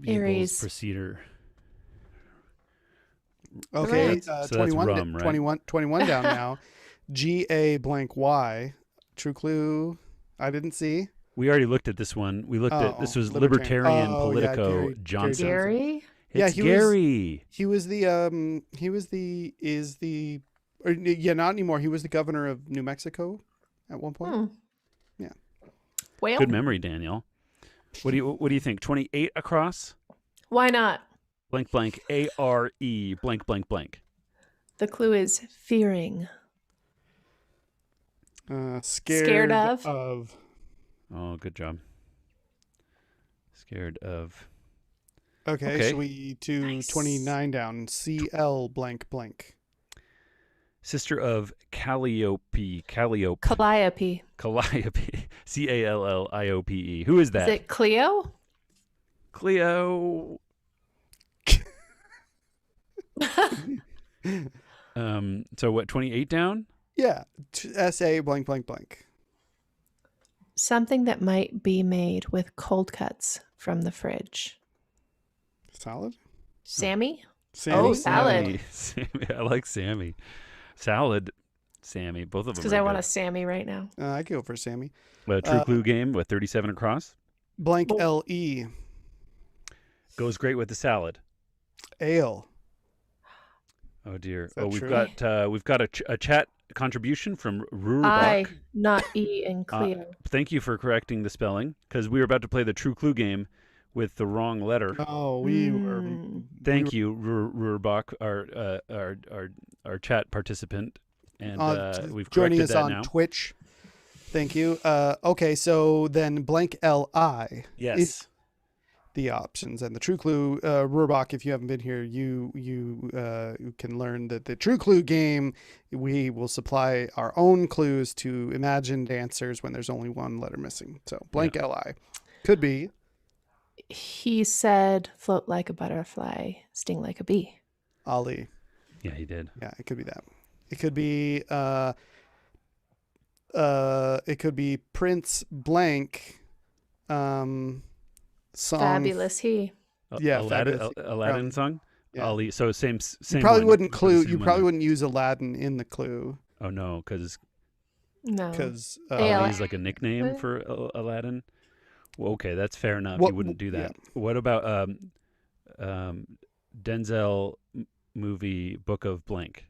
Aries. Procedure. Okay. Right. So that's 21, rum, right? 21 down now. GA blank Y. True clue. I didn't see. We already looked at this one. We looked at this was Libertarian Oh, yeah, Politico Gary Johnson. Gary. Yeah, It's he was- Gary. Not anymore. He was the governor of New Mexico at one point. Hmm. Yeah. Well, Good memory, Daniel. What do you think? 28 across? why not? Blank blank ARE blank blank blank. The clue is fearing. Scared of? Oh, good job. Scared of. Okay. Should we to Nice. 29 down? CL blank blank. Sister of Calliope. Calliope. Calliope. CALLIOPE. Who is that? Is it Cleo? Cleo. So what, 28 down? Yeah. SA blank blank blank. Something that might be made with cold cuts from the fridge. Salad. Sammy? Sammy? Oh, salad. Sammy. I like Sammy. Salad, Sammy. Both of them. Because are I want good. a Sammy right now. I could go for Sammy. True clue game with 37 across. Blank Oh. LE. Goes great with the salad. Ale. Oh dear. that We've true? got a chat contribution from I, Rurbach. not E in Cleo. Thank you for correcting the spelling because we were about to play the True Clue game with the wrong letter. Oh, we were. Thank you, Rurbach, our chat participant, and we've joining corrected us that on now. Twitch. Thank you. Okay, so then blank LI. Yes. is the options and the True Clue. Rurbach, if you haven't been here, you can learn that the True Clue game, we will supply our own clues to imagined answers when there's only one letter missing. So blank LI could be. He said, float like a butterfly, sting like a bee. Ali. Yeah, he did. Yeah, it could be that. It could be Prince blank song. Fabulous he. Yeah, Aladdin, fabulous. Aladdin song. Yeah. Ali. So same. You probably one. wouldn't So clue. same You one. probably wouldn't use Aladdin in the clue Oh no, because No. because Ali is like a nickname for Aladdin. Well, okay, that's fair enough. What- You wouldn't do that. yeah. What about Denzel movie Book of Blank?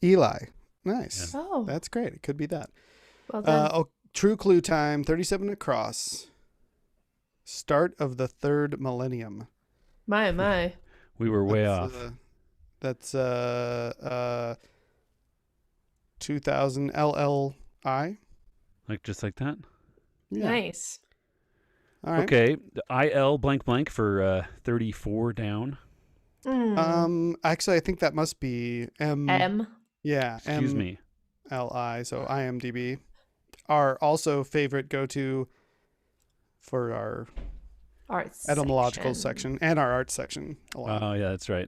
Eli. Nice. Oh, That's great. It could be that. well done. True clue time. 37 across. Start of the third millennium. My. We were way off. That's 2000 LLI. Like just like that. Yeah. Nice. All right. Okay, the IL blank blank for 34 down. Mm. Actually, I think that must be M. M. Yeah. Excuse me. MLI. So IMDb. Our also favorite go-to for our Arts etymological section and our art section. Oh, yeah, that's right.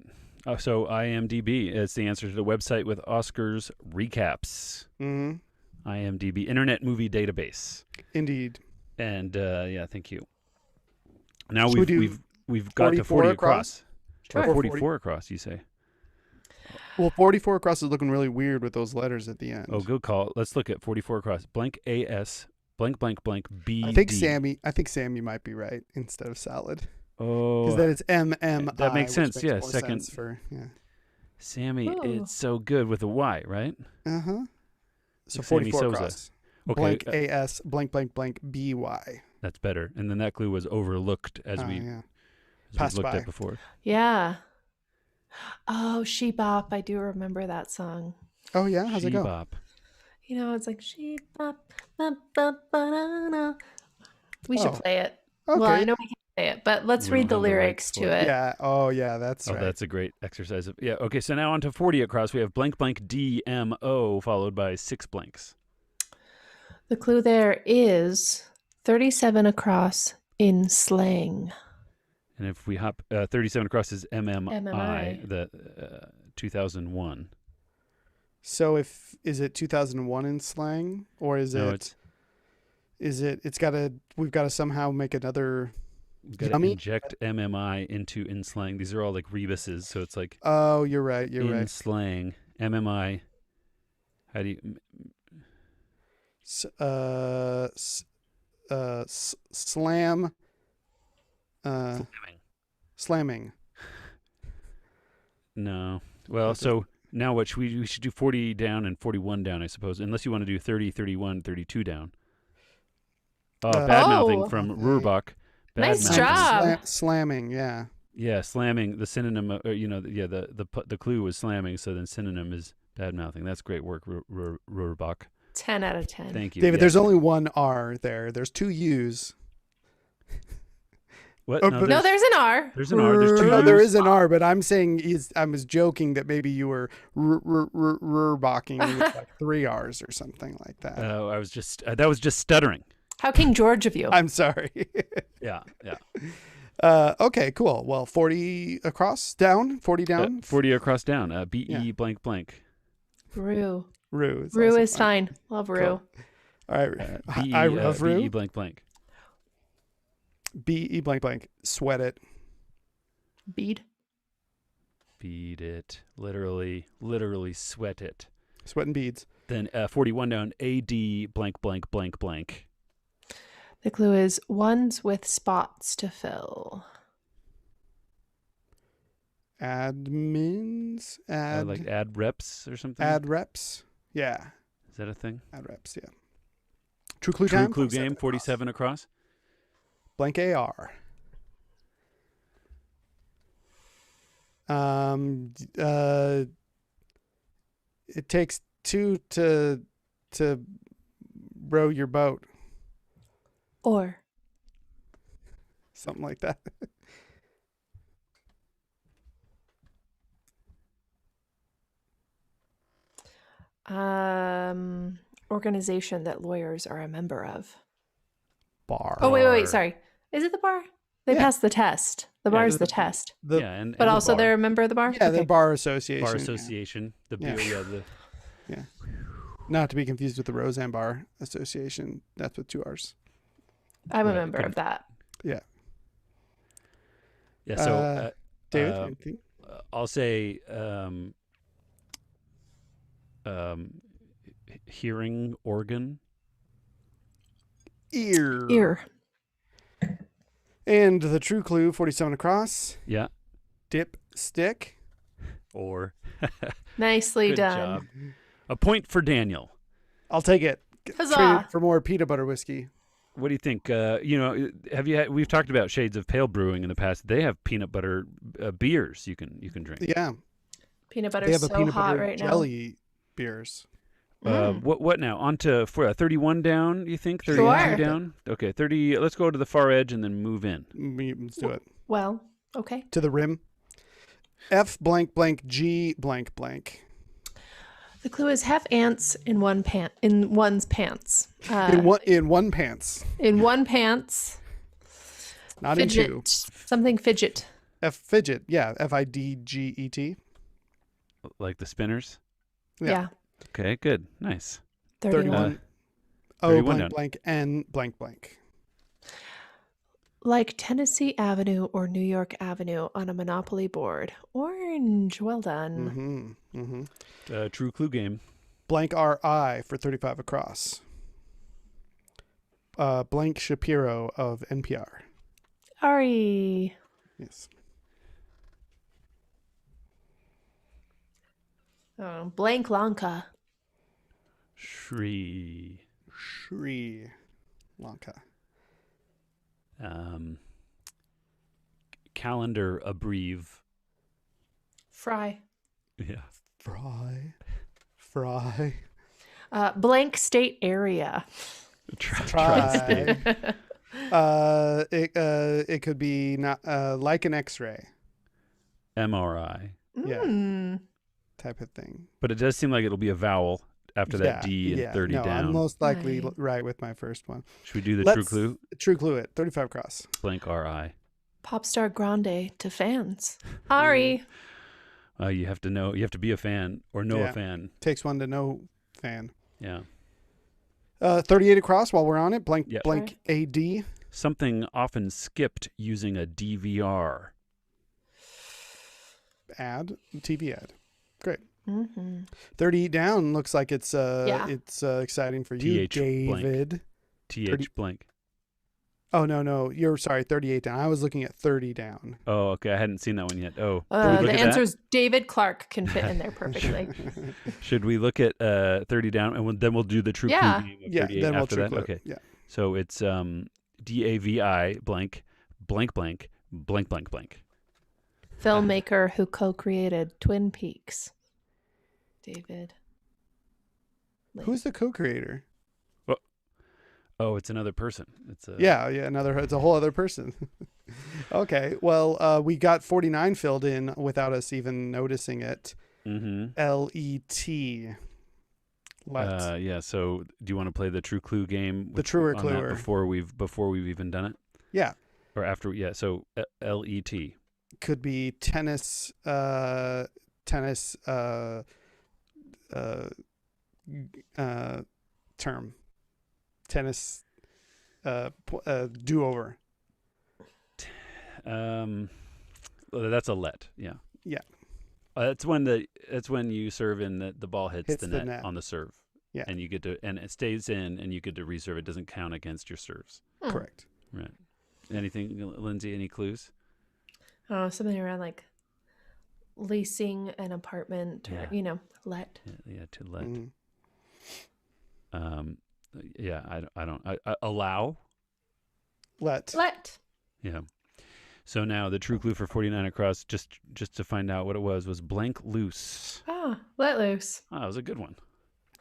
So IMDb is the answer to the website with Oscars recaps. Mm-hmm. IMDb, Internet Movie Database. Indeed. And yeah, thank you. Now Should we've got to 40 across. Sure. Or 44 across, you say? Well, 44 across is looking really weird with those letters at the end. Oh, good call. Let's look at 44 across. Blank AS, blank, blank, blank, B. I think Sammy might be right instead of salad. Oh. Because then it's MMI. That makes sense. Makes Yeah, more second. sense for, yeah. Sammy, Ooh. it's so good with a Y, right? Uh-huh. So Sammy 44 Sosa. across. Okay. Blank AS, blank, blank, blank, BY. That's better. And then that clue was overlooked as we Passed looked by. at before. Yeah. Oh, She Bop. I do remember that song. Oh, yeah? How's it go? She-bop. You know, it's like She Bop, bop, bop, ba-da-na. We should play it. Okay. Well, I know we can't play it, but let's We read don't the have the lyrics rights to for it. it. Yeah. Oh, yeah. That's Oh, right. that's a great exercise. Yeah. Okay. So now on to 40 across. We have blank, blank, DMO followed by 6 blanks. The clue there is 37 across in slang. And if we hop 37 across is MMI, MMI. the 2001. So is it 2001 in slang, or is No, it? We've got to somehow make another. We've got to Yummy? inject MMI into in slang. These are all like rebuses, so it's like Oh, you're right. You're in right. slang. MMI. How do you? Slam. Slamming. Slamming. No. Well, so now what? We should do 40 down and 41 down, I suppose, unless you want to do 30, 31, 32 down. Bad-mouthing from Rurbach. Nice Bad-mouthing. job. Slamming. Yeah. Yeah, slamming. The synonym, the clue was slamming, so then synonym is bad-mouthing. That's great work, Rurbach. 10 out of 10. Thank you. David, Yeah. there's only one R there. There's 2 U's. What? Oh, No, but- No, there's an R. there's an R. There's 2 No, U's. there is an R, but I'm saying I was joking that maybe you were rurbaching with like 3 R's or something like that. I was just that was just stuttering. How King George of you. I'm sorry. Yeah, yeah. Okay, cool. Well, 40 across, down, 40 down. 40 across down. BE Yeah. blank blank. Rue. Rue. Rue also is fine. Love Rue. Cool. All right. BE, I love Rue. BE blank blank. BE blank blank. Sweat it. Bead. Beat it. Literally sweat it. Sweat and beads. Then 41 down. AD blank blank blank blank. The clue is ones with spots to fill. Admins. Like ad reps or something. Ad reps. Yeah. Is that a thing? Ad reps. Yeah. True clue True time. clue game. 47 across. Blank AR. It takes 2 to row your boat. Or. Something like that. Organization that lawyers are a member of. Bar. Oh, wait. Sorry. Is it the bar? They Yeah. passed the test. The bar is the the- test. Yeah, and But the also bar. they're a member of the bar? Yeah, the Okay. bar association. Bar yeah. Association. The Yeah. beer. Yeah. Not to be confused with the Roseanne Bar Association. That's with 2 R's. I'm a Right, member good. of that. Yeah. Yeah. So David, uh, anything? I'll say hearing organ. Ear. And the true clue, 47 across. Yeah. Dip stick. Or Nicely good done. job. A point for Daniel. I'll take it. Huzzah. Trade it for more peanut butter whiskey. What do you think? We've talked about Shades of Pale Brewing in the past. They have peanut butter beers you can drink. Yeah. Peanut They butter's have a so peanut hot butter right jelly beers. What now? On to 31 down, you think? 32 Sure. down? Okay, 30. Let's go to the far edge and then move in. Let's do it. now. Well, okay. To the rim. F blank blank G blank blank. The clue is have ants in one's pants. In one pants, In one pants. not Fidget. in two. Something fidget. Fidget, yeah, Fidget. Like the spinners. Yeah. Okay, good, nice. 31. 31 blank down. blank N blank blank. Like Tennessee Avenue or New York Avenue on a Monopoly board. Orange. Well done. True clue game. Blank RI for 35 across. Blank Shapiro of NPR. Ari. Yes. Blank Lanka. Sri Lanka. Calendar abreve. Fry. Yeah. Fry. Blank state area. Tri-state. It could be not like an X-ray. MRI. Yeah. Type of thing. But it does seem like it'll be a vowel after that D and 30 no, down. I'm most likely Right. right with my first one. Should we do the true clue? True clue it. 35 across. Blank RI. Popstar Grande to fans. Ari. You have to know. You have to be a fan or know Yeah. a fan. Takes one to know fan. Yeah. 38 across while we're on it. Blank Yep. blank AD. Something often skipped using a DVR. TV ad. Great. Mm-hmm. 38 down looks like it's Yeah. exciting for you, TH blank. David. TH blank. Oh no, you're sorry, 38 down. I was looking at 30 down. Oh, okay. I hadn't seen that one yet. Oh, should we look The at answer that? is David Clark can fit in there perfectly. Should we look at 30 down and then we'll do the true Yeah. clue game of Yeah, 38 then we'll after true that? clue. Okay. Yeah. So it's DAVI blank blank blank blank blank blank. Filmmaker who co-created Twin Peaks. David. Who's the co-creator? Oh, it's another person. It's a It's a whole other person. Okay, well, we got 49 filled in without us even noticing it. LET. Let. Yeah. So, do you want to play the true clue game? The truer on that cluer. before we've even done it, Yeah, or after? Yeah. So LET. could be tennis. Term. Tennis. Do-over. Well, that's a let. Yeah. Yeah. That's when you serve in the ball hits the net on the serve. Yeah. And you get to and it stays in and you get to reserve. It doesn't count against your serves. Correct. Right. Anything, Lindsay? Any clues? Oh, something around like leasing an apartment or, let. Yeah. To let. Mm. Yeah. I don't. Allow. Let. Yeah. So now the true clue for 49 across, just to find out what it was blank loose. Ah, let loose. Oh, that was a good one.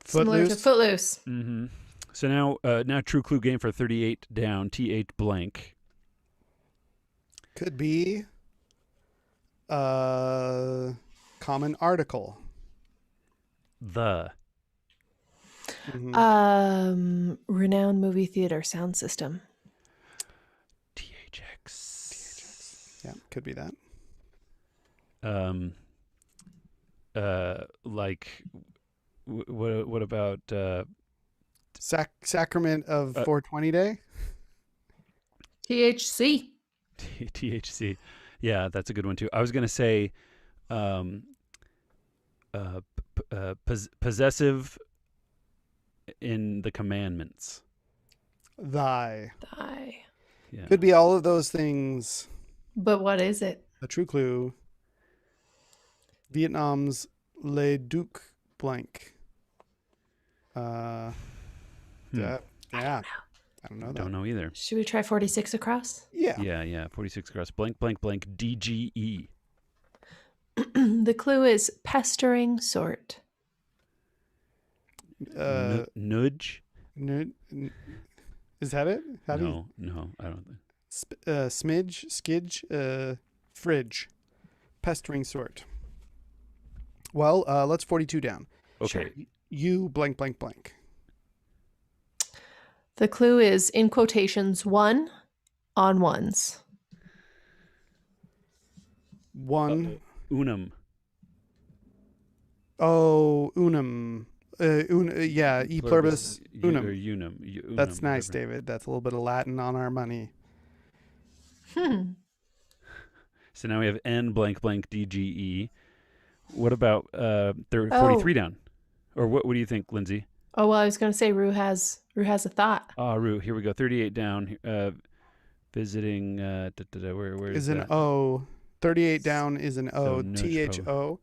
Similar to Footloose. Mm-hmm. So now true clue game for 38 down, T8 blank. Could be common article. The. Mm-hmm. Renowned movie theater sound system. THX. Yeah, could be that. Like, what about Sacrament of 420 Day? THC. THC? Yeah, that's a good one too. I was gonna say, possessive in the commandments. Thy. Yeah. Could be all of those things. But what is it? A true clue. Vietnam's Le Duc blank. Yeah. I don't know that. Don't know either. Should we try 46 across? Yeah. Yeah. 46 across. Blank blank blank. DGE. The clue is pestering sort. Nudge. Is that it? No, I don't think. Smidge, skidge, fridge, pestering sort. Well, let's 42 down. Okay. Sure. You blank blank blank. The clue is in quotations 1 on ones. One. Unum. Oh, unum. Yeah, e pluribus Or unum. unum. That's nice, whatever. David. That's a little bit of Latin on our money. So now we have N blank blank DGE. What about 43 Oh. down? Or what do you think, Lindsay? Oh, well, I was going to say Rue has a thought. Ah, Rue. Here we go. 38 down. Visiting. Where Is is an that? O. 38 down is an O. So Nuge THO.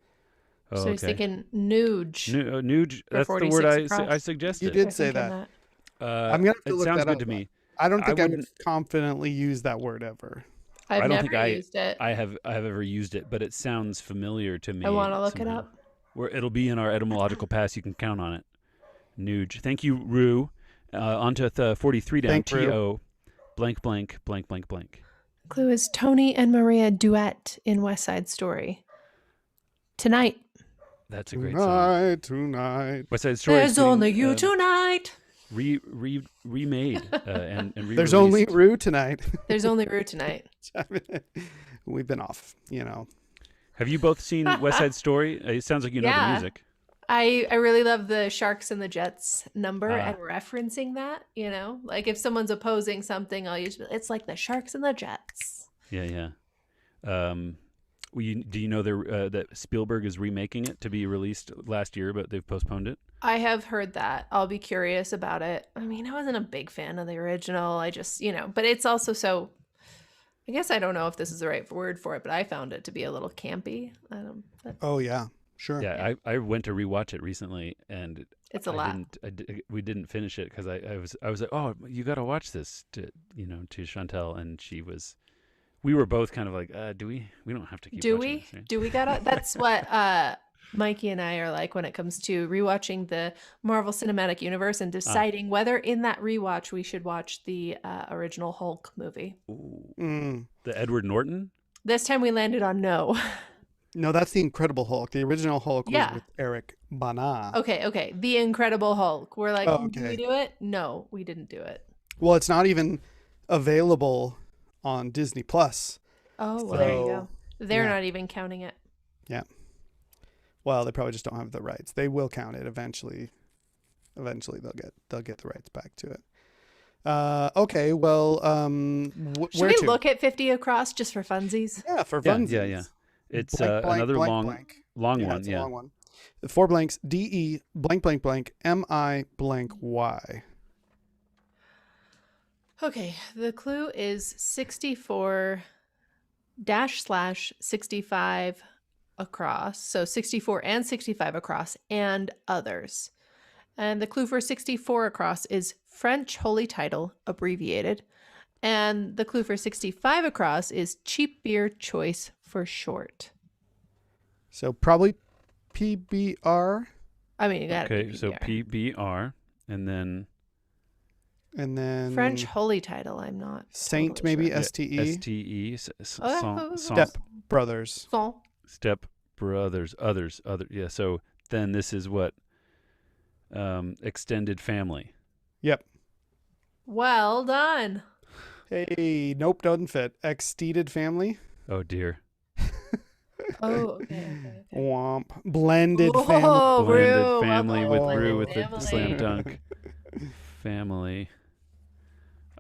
Oh, So he's thinking nuge. Nuge. For That's the word 46 across. I suggested. You did I say think in that. I'm gonna have to it look sounds that good up. to me. I don't think I would wouldn't- confidently use that word ever. I've I don't never think used it. I have ever used it, but it sounds familiar to me. I want to look it somehow. up. Where it'll be in our etymological pass. You can count on it. Nuge. Thank you, Rue. On to the 43 down. Thank you. TO blank blank blank blank blank. Clue is Tony and Maria duet in West Side Story. Tonight. That's a great song. Tonight. West Side Story. There's only you tonight. Remade and re-released. There's only Rue tonight. There's only Rue tonight. We've been off, Have you both seen West Side Story? It sounds like you know the Yeah. music. I really love the Sharks and the Jets number Ah. and referencing that, like if someone's opposing something, I'll use it's like the Sharks and the Jets. Yeah. Do you know that Spielberg is remaking it to be released last year, but they've postponed it? I have heard that. I'll be curious about it. I mean, I wasn't a big fan of the original. I just, but it's also so, I guess I don't know if this is the right word for it, but I found it to be a little campy. Oh yeah, sure. Yeah, I went to rewatch it recently, and It's a lot. We didn't finish it because I was like, oh, you got to watch this to Chantel, and we were both kind of like, do we? We don't have to keep. Do watching we? This, right? Do we gotta? That's what Mikey and I are like when it comes to rewatching the Marvel Cinematic Universe and deciding whether in that rewatch we should watch the original Hulk movie. Ooh. The Edward Norton. This time we landed on no. No, that's the Incredible Hulk. The original Hulk was Yeah. with Eric Bana. Okay. The Incredible Hulk. We're like, Oh, Did okay. we do it? No, we didn't do it. Well, it's not even available on Disney Plus. Oh, well, there you So, go. They're yeah. not even counting it. Yeah. Well, they probably just don't have the rights. They will count it eventually. Eventually, they'll get the rights back to it. Okay. Well, Should where we to? look at 50 across just for funsies? Yeah, for Yeah, funsies. yeah. It's Blank, blank, another blank, long blank. one. It's Yeah. a long one. 4 blanks. DE blank blank blank MI blank Y. Okay, the clue is 64 / 65 across. So 64 and 65 across and others. And the clue for 64 across is French holy title, abbreviated. And the clue for 65 across is cheap beer choice for short. So probably PBR, I mean, you got to Okay, be so PBR. PBR, and then and then French holy title, I'm not. Saint, totally maybe sure. STE. STE. Oh, Step Brothers. Son. Step Brothers, other. Yeah. So then this is what extended family. Yep. Well done. Hey, nope, doesn't fit. Extended family. Oh dear. Oh, okay. Womp. Blended Whoa, family. Blended Rue, family welcome with to Rue Blended with the Family. slam dunk. Family.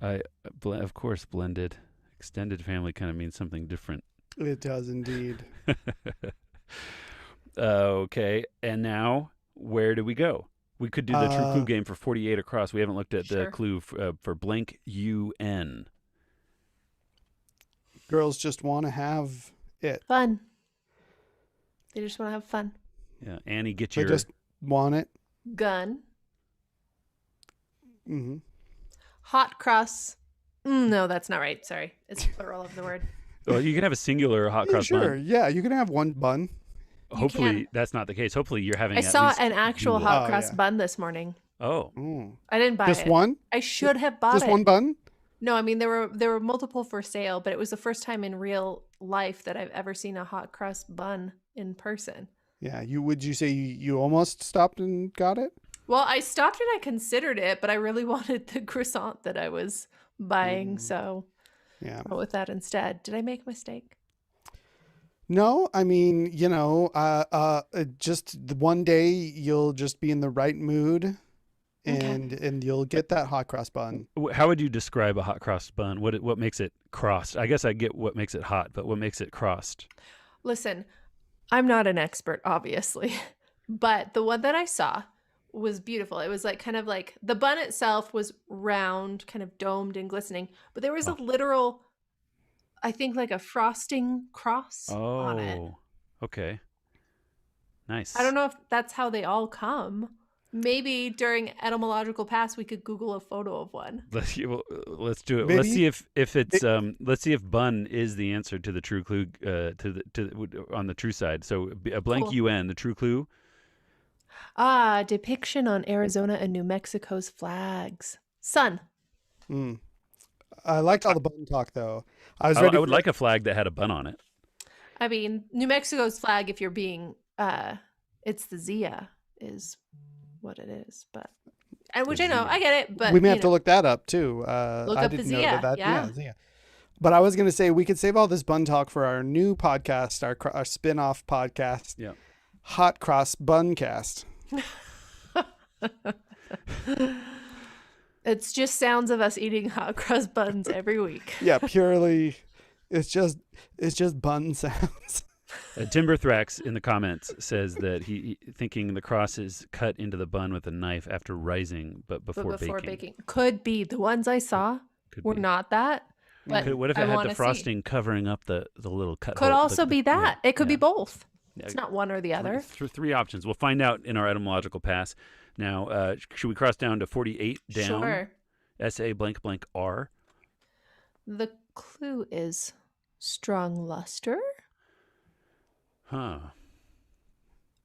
Of course, blended. Extended family kind of means something different. It does indeed. Okay, and now where do we go? We could do the true clue game for 48 across. We haven't looked at the Sure. clue for blank UN. Girls just want to have it. Fun. They just want to have fun. Yeah, Annie, get They your. just want it. Gun. Hmm. Hot cross. No, that's not right. Sorry. It's plural of the word. Well, you can have a singular hot Yeah, cross sure. bun. Yeah, you can have one bun. Hopefully, can. that's not the case. Hopefully, you're having. I at saw least an actual two. hot Oh, cross yeah. bun this morning. Oh, Mm. I didn't buy Just it. one? I should have bought Just it. one bun? No, I mean there were multiple for sale, but it was the first time in real life that I've ever seen a hot cross bun in person. Yeah. Would you say you almost stopped and got it? Well, I stopped and I considered it, but I really wanted the croissant that I was buying, so Yeah. went with that instead. Did I make a mistake? No, I mean, just one day you'll just be in the right mood, and you'll get that hot cross bun. How would you describe a hot cross bun? What makes it crossed? I guess I get what makes it hot, but what makes it crossed? Listen, I'm not an expert, obviously, but the one that I saw was beautiful. It was like kind of like the bun itself was round, kind of domed and glistening, but there was a literal, I think, like a frosting cross on it. Oh, okay. Nice. I don't know if that's how they all come. Maybe during etymological pass we could Google a photo of one. Let's do it. Maybe- Let's see if it's let's see if bun is the answer to the true clue on the true side. So a blank Cool. UN, the true clue. Depiction on Arizona and New Mexico's flags. Sun. I liked all the bun talk though. I was I ready. would like a flag that had a bun on it. I mean, New Mexico's flag, if you're being it's the Zia is what it is, but which I know, I get it, but we may have to look that up too. Look I up the didn't know Zia, that. yeah. Zia. But I was going to say we could save all this bun talk for our new podcast, our spin-off podcast. Yeah. Hot Cross Buncast. It's just sounds of us eating hot cross buns every week. Yeah, purely. It's just bun sounds. Timber Thrax in the comments says that he thinking the cross is cut into the bun with a knife after rising, but before baking. Could be. The ones I saw were not that. But What if I it had wanna the see. frosting covering up the little cut? Could hole, also be that. It could be both. Yeah. It's not one or the other. Three options. We'll find out in our etymological pass. Now, should we cross down to 48 down? Sure. SA blank blank R. The clue is strong luster. Huh.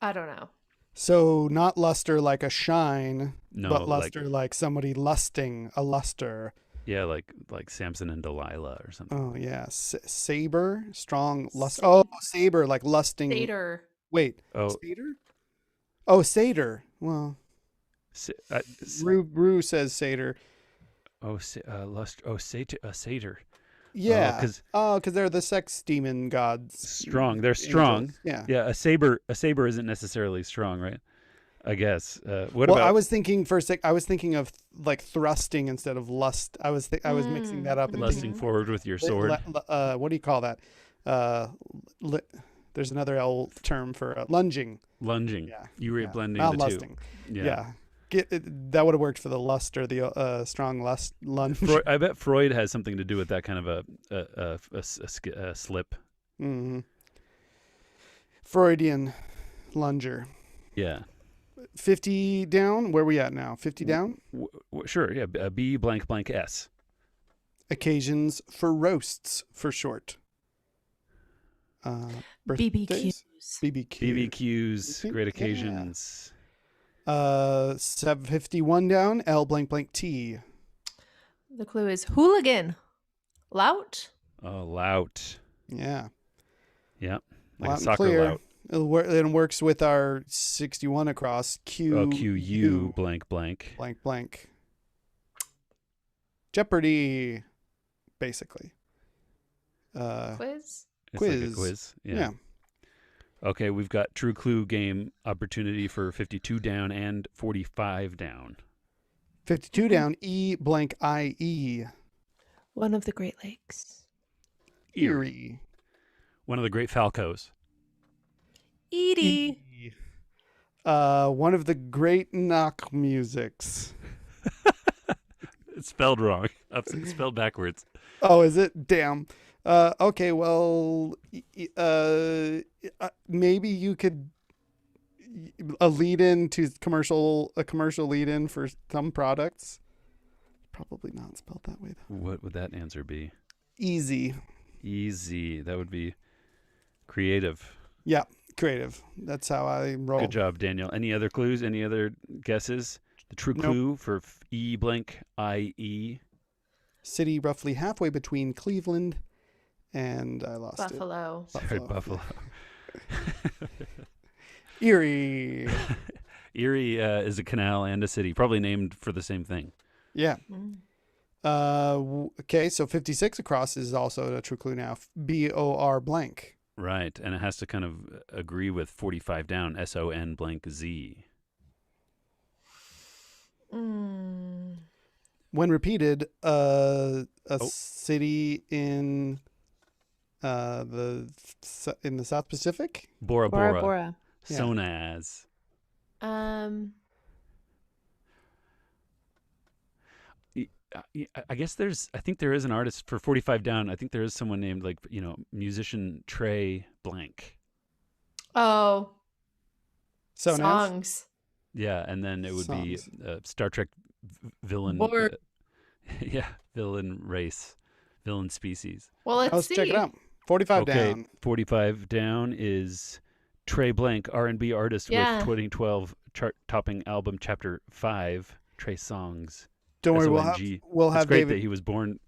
I don't know. So not luster like a shine, No, but luster like somebody lusting, a luster. Yeah, like Samson and Delilah or something. Oh yeah, saber, strong luster. Oh, saber like lusting. Satyr. Wait. Oh. Satyr? Oh, satyr. Well, S- Rue says satyr. Lust. Oh, satyr. Yeah. Oh, because they're the sex demon gods. Strong. They're strong. Angels. Yeah. Yeah. A saber isn't necessarily strong, right? I guess. What Well, about? I was thinking for a sec. I was thinking of like thrusting instead of lust. I was mixing that up. And lusting thinking, forward with your sword. what do you call that? There's another L term for lunging. Lunging. Yeah. You were Yeah. blending Not the lusting. two. Yeah. That would have worked for the luster, the strong lust lunge. I bet Freud has something to do with that kind of a slip. Mm-hmm. Freudian lunger. Yeah. 50 down. Where are we at now? 50 down. Sure. Yeah. B blank blank S. Occasions for roasts for short. Birthdays? BBQ. BBQs. Great occasions. 751 down. L blank blank T. The clue is hooligan. Lout. Oh, lout. Yeah. Yep. Like Loud a and soccer clear. lout. It works with our 61 across. QU blank blank. Blank blank. Jeopardy, basically. Quiz. It's like a quiz. Yeah. Okay, we've got true clue game opportunity for 52 down and 45 down. 52 down. E blank IE. One of the Great Lakes. Erie. One of the great falcos. Edie. One of the great knock musics. It's spelled wrong. It's spelled backwards. Oh, is it? Damn. Okay, well, maybe you could a lead-in to a commercial lead-in for some products. Probably not spelled that way though. What would that answer be? Easy. Easy. That would be creative. Yeah, creative. That's how I roll. Good job, Daniel. Any other clues? Any other guesses? The true clue for E blank IE. City roughly halfway between Cleveland and I lost Buffalo. it. Sorry, Buffalo. Erie. Erie is a canal and a city, probably named for the same thing. Yeah. Okay, so 56 across is also a true clue now. BOR blank. Right, and it has to kind of agree with 45 down, SON blank Z. When repeated, a city in the South Pacific. Bora Bora Bora. Bora. Yeah. Sonaz. I guess I think there is an artist for 45 down. I think there is someone named musician Trey blank. Oh. So Songs. Yeah, and then it would Songs. be Star Trek villain. Borg. Villain race, villain species. Well, let's check it out. 45 down. 45 down is Trey blank, R&B artist with 2012 chart-topping album Chapter 5, Trey Songs. Don't worry, we'll have it's great David, that he was born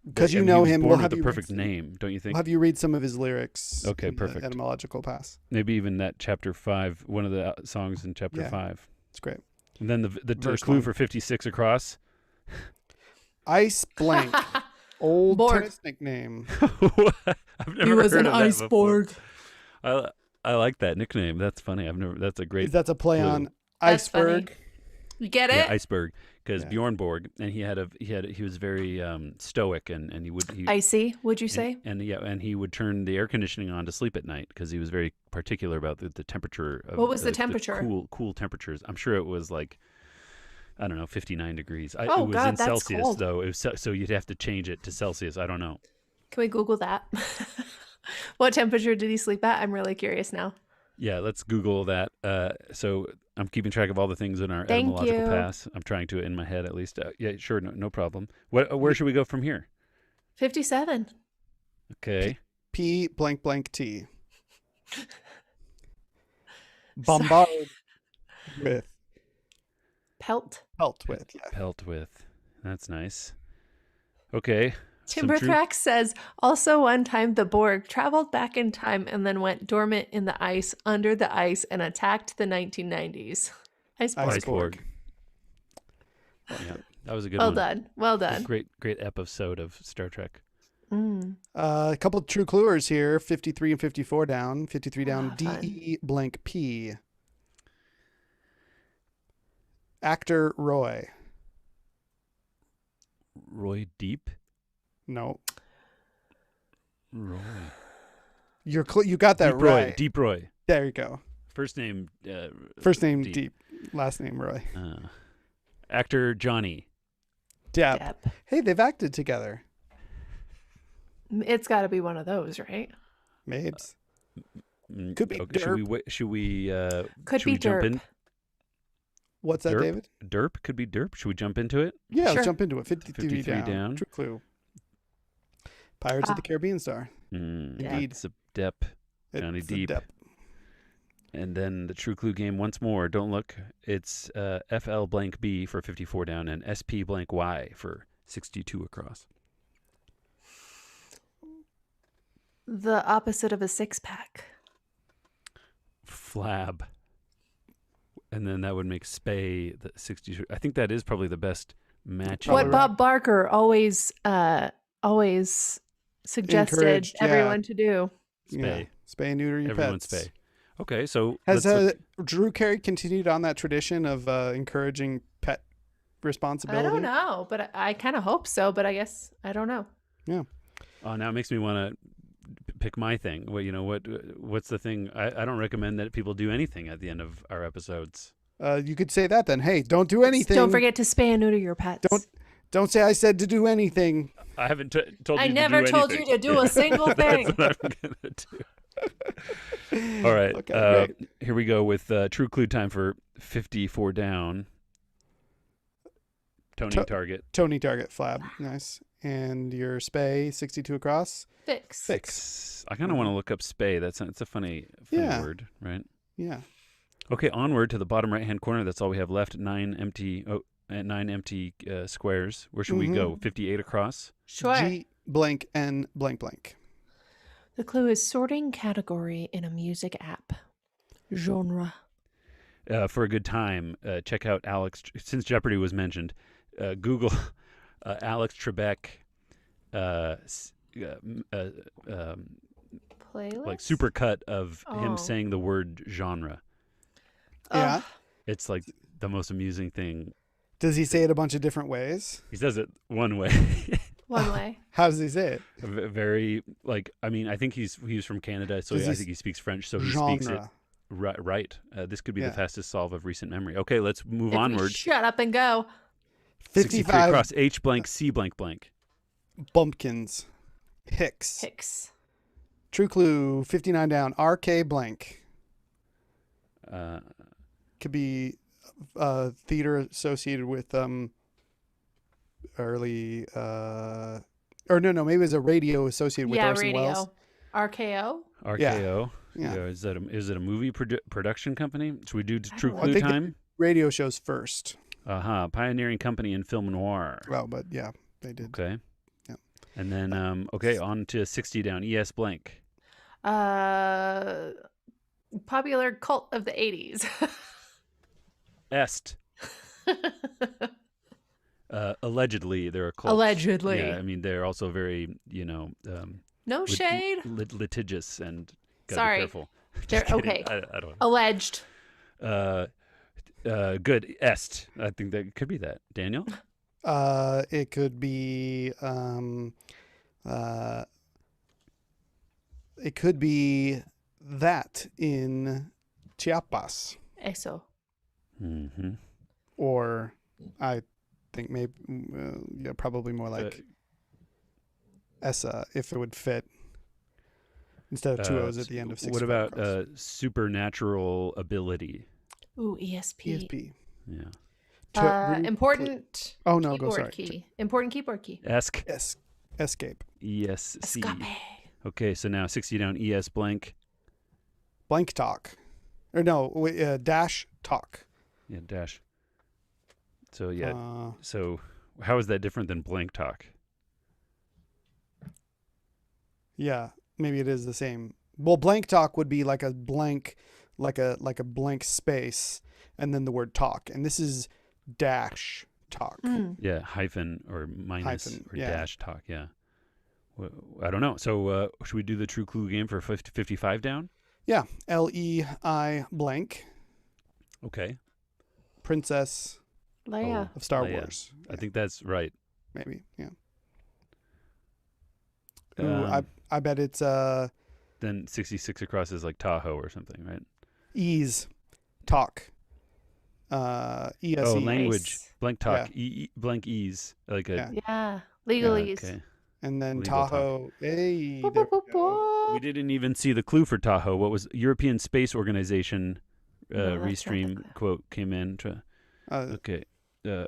because you know him. We'll have the perfect name, don't you think? We'll have you read some of his lyrics. Okay, in perfect. The etymological pass. Maybe even that Chapter 5, one of the songs in Chapter 5. It's great. And then the clue for 56 across. Ice blank. Old Borg. tennis nickname. I've never He was heard an of that ice before. Borg. I like that nickname. That's funny. That's a great. That's a play clue. on That's iceberg. funny. You get it? Yeah, iceberg. Because Yeah. Bjorn Borg, and he was very stoic, and he Icy, would you say? and he would turn the air conditioning on to sleep at night because he was very particular about the temperature. What was the temperature? Cool temperatures. I'm sure it was like, I don't know, 59 degrees. It Oh, was God, in that's Celsius cold. though. It was so you'd have to change it to Celsius. I don't know. Can we Google that? What temperature did he sleep at? I'm really curious now. Yeah, let's Google that. So I'm keeping track of all the things in our Thank etymological you. pass. I'm trying to in my head at least. Yeah, sure, no problem. Where should we go from here? 57. Okay. P blank blank T. Bombard with. Pelt. Pelt with. Yeah. Pelt with. That's nice. Okay. Timberthrax says, also one time the Borg traveled back in time and then went dormant in the ice, under the ice, and attacked the 1990s. Iceborg. Yeah, that was a good Well one. done. Well done. Great episode of Star Trek. A couple of true cluers here. 53 and 54 down. 53 down. fun. DE blank P. Actor Roy. Roy Deep? No. Roy. You got that Deep Roy. right. Deep Roy. There you go. First name. First name Deep. Last name Roy. Actor Johnny. Depp. Depp. Hey, they've acted together. It's got to be one of those, right? Mabes. Could be Okay, Derp. should we Could should be we jump Derp. in? What's that, Derp? David? Derp could be Derp. Should we jump into it? Yeah, Sure. let's jump into it. 53 53 down. down. True clue. Pirates of the Caribbean star. Indeed. It's a Depp. Johnny It's a Depp. Depp. And then the True Clue game once more. Don't look. It's FL blank B for 54 down and SP blank Y for 62 across. The opposite of a six-pack. Flab. And then that would make Spay the 62. I think that is probably the best match. What right. Bob Barker always suggested Encouraged, yeah. everyone to do. Spay. Yeah. Spay and neuter your Everyone pets. spay. Okay, so Has let's look- Drew Carey continued on that tradition of encouraging pet responsibility? I don't know, but I kind of hope so, but I guess I don't know. Yeah. Oh, now it makes me want to pick my thing. Well, what's the thing? I don't recommend that people do anything at the end of our episodes. You could say that then. Hey, don't do anything. Don't forget to spay and neuter your pets. Don't say I said to do anything. I haven't told you I to never do told anything. you to do a single thing. That's what I'm gonna do. All right. Okay, great. Here we go with True Clue time for 54 down. Tony Target. Tony Target Flab. Nice. And your Spay 62 across. Fix. I kind of want to look up Spay. It's a funny Yeah. word, right? Yeah. Okay, onward to the bottom right-hand corner. That's all we have left. 9 empty squares. Where should we go? 58 across? Sure. G blank N blank blank. The clue is sorting category in a music app. Genre. For a good time, check out Alex. Since Jeopardy was mentioned, Google Alex Trebek, Playlist? like supercut of him Oh. saying the word genre. Yeah. Ugh. It's like the most amusing thing. Does he say it a bunch of different ways? He says it one way. One way. How does he say it? Very like. I mean, I think he's from Canada, so Does I he think he speaks French, so he speaks it Genre. right. This could be Yeah. the fastest solve of recent memory. Okay, let's move If we onward. shut up and go. 63 55 across H blank C blank blank. bumpkins. Hicks. Hicks. True clue. 59 down. RK blank. Uh, Could be theater associated with early or no, maybe it was a radio associated with Yeah, Orson radio. Welles. RKO. RKO. Yeah. Is it a movie production company? Should we do I True don't know. I Clue think time? Radio shows first. Pioneering company in film noir. Well, but yeah, they did. Okay. Yeah. And then on to 60 down. ES blank. Popular cult of the 80s. Est. Allegedly, they're a cult. Allegedly. Yeah, I mean they're also very No shade. litigious and gotta Sorry. be careful. They're Just kidding. okay. I don't. Alleged. Good. Est. I think that could be that. Daniel. It could be it could be that in Chiapas, Eso. Mm-hmm. or I think maybe yeah, probably more like Essa if it would fit instead of two O's at the end of 65 What about across. supernatural ability? Ooh, ESP. ESP. Yeah. Important. Oh no, keyboard go sorry. key. Important keyboard key. Esk. Escape. ESC. Escape. Okay, so now 60 down. ES blank. Blank talk, or no, dash talk. Yeah, dash. So yeah. Uh, So how is that different than blank talk? yeah, maybe it is the same. Well, blank talk would be like a blank, like a blank space, and then the word talk. And this is dash talk. Mm. Yeah, hyphen or minus Hyphen, or yeah. dash talk. Yeah. I don't know. So should we do the true clue game for 55 down? Yeah, LEI blank Okay. princess Leia. of Star Leia. Wars. I think that's right. Maybe, yeah. Ooh, I bet it's Then 66 across is like Tahoe or something, right? ease talk. ESE. Oh, language. Nice. Blank talk. Blank ease. Like a. Yeah. Yeah. Legalese. Okay. And then Legal talk. Tahoe. Hey, Boop, there boop, we boop, go. We boop. didn't even see the clue for Tahoe. What was European Space Organization No, that's not the restream clue. quote came in. Uh, Okay. all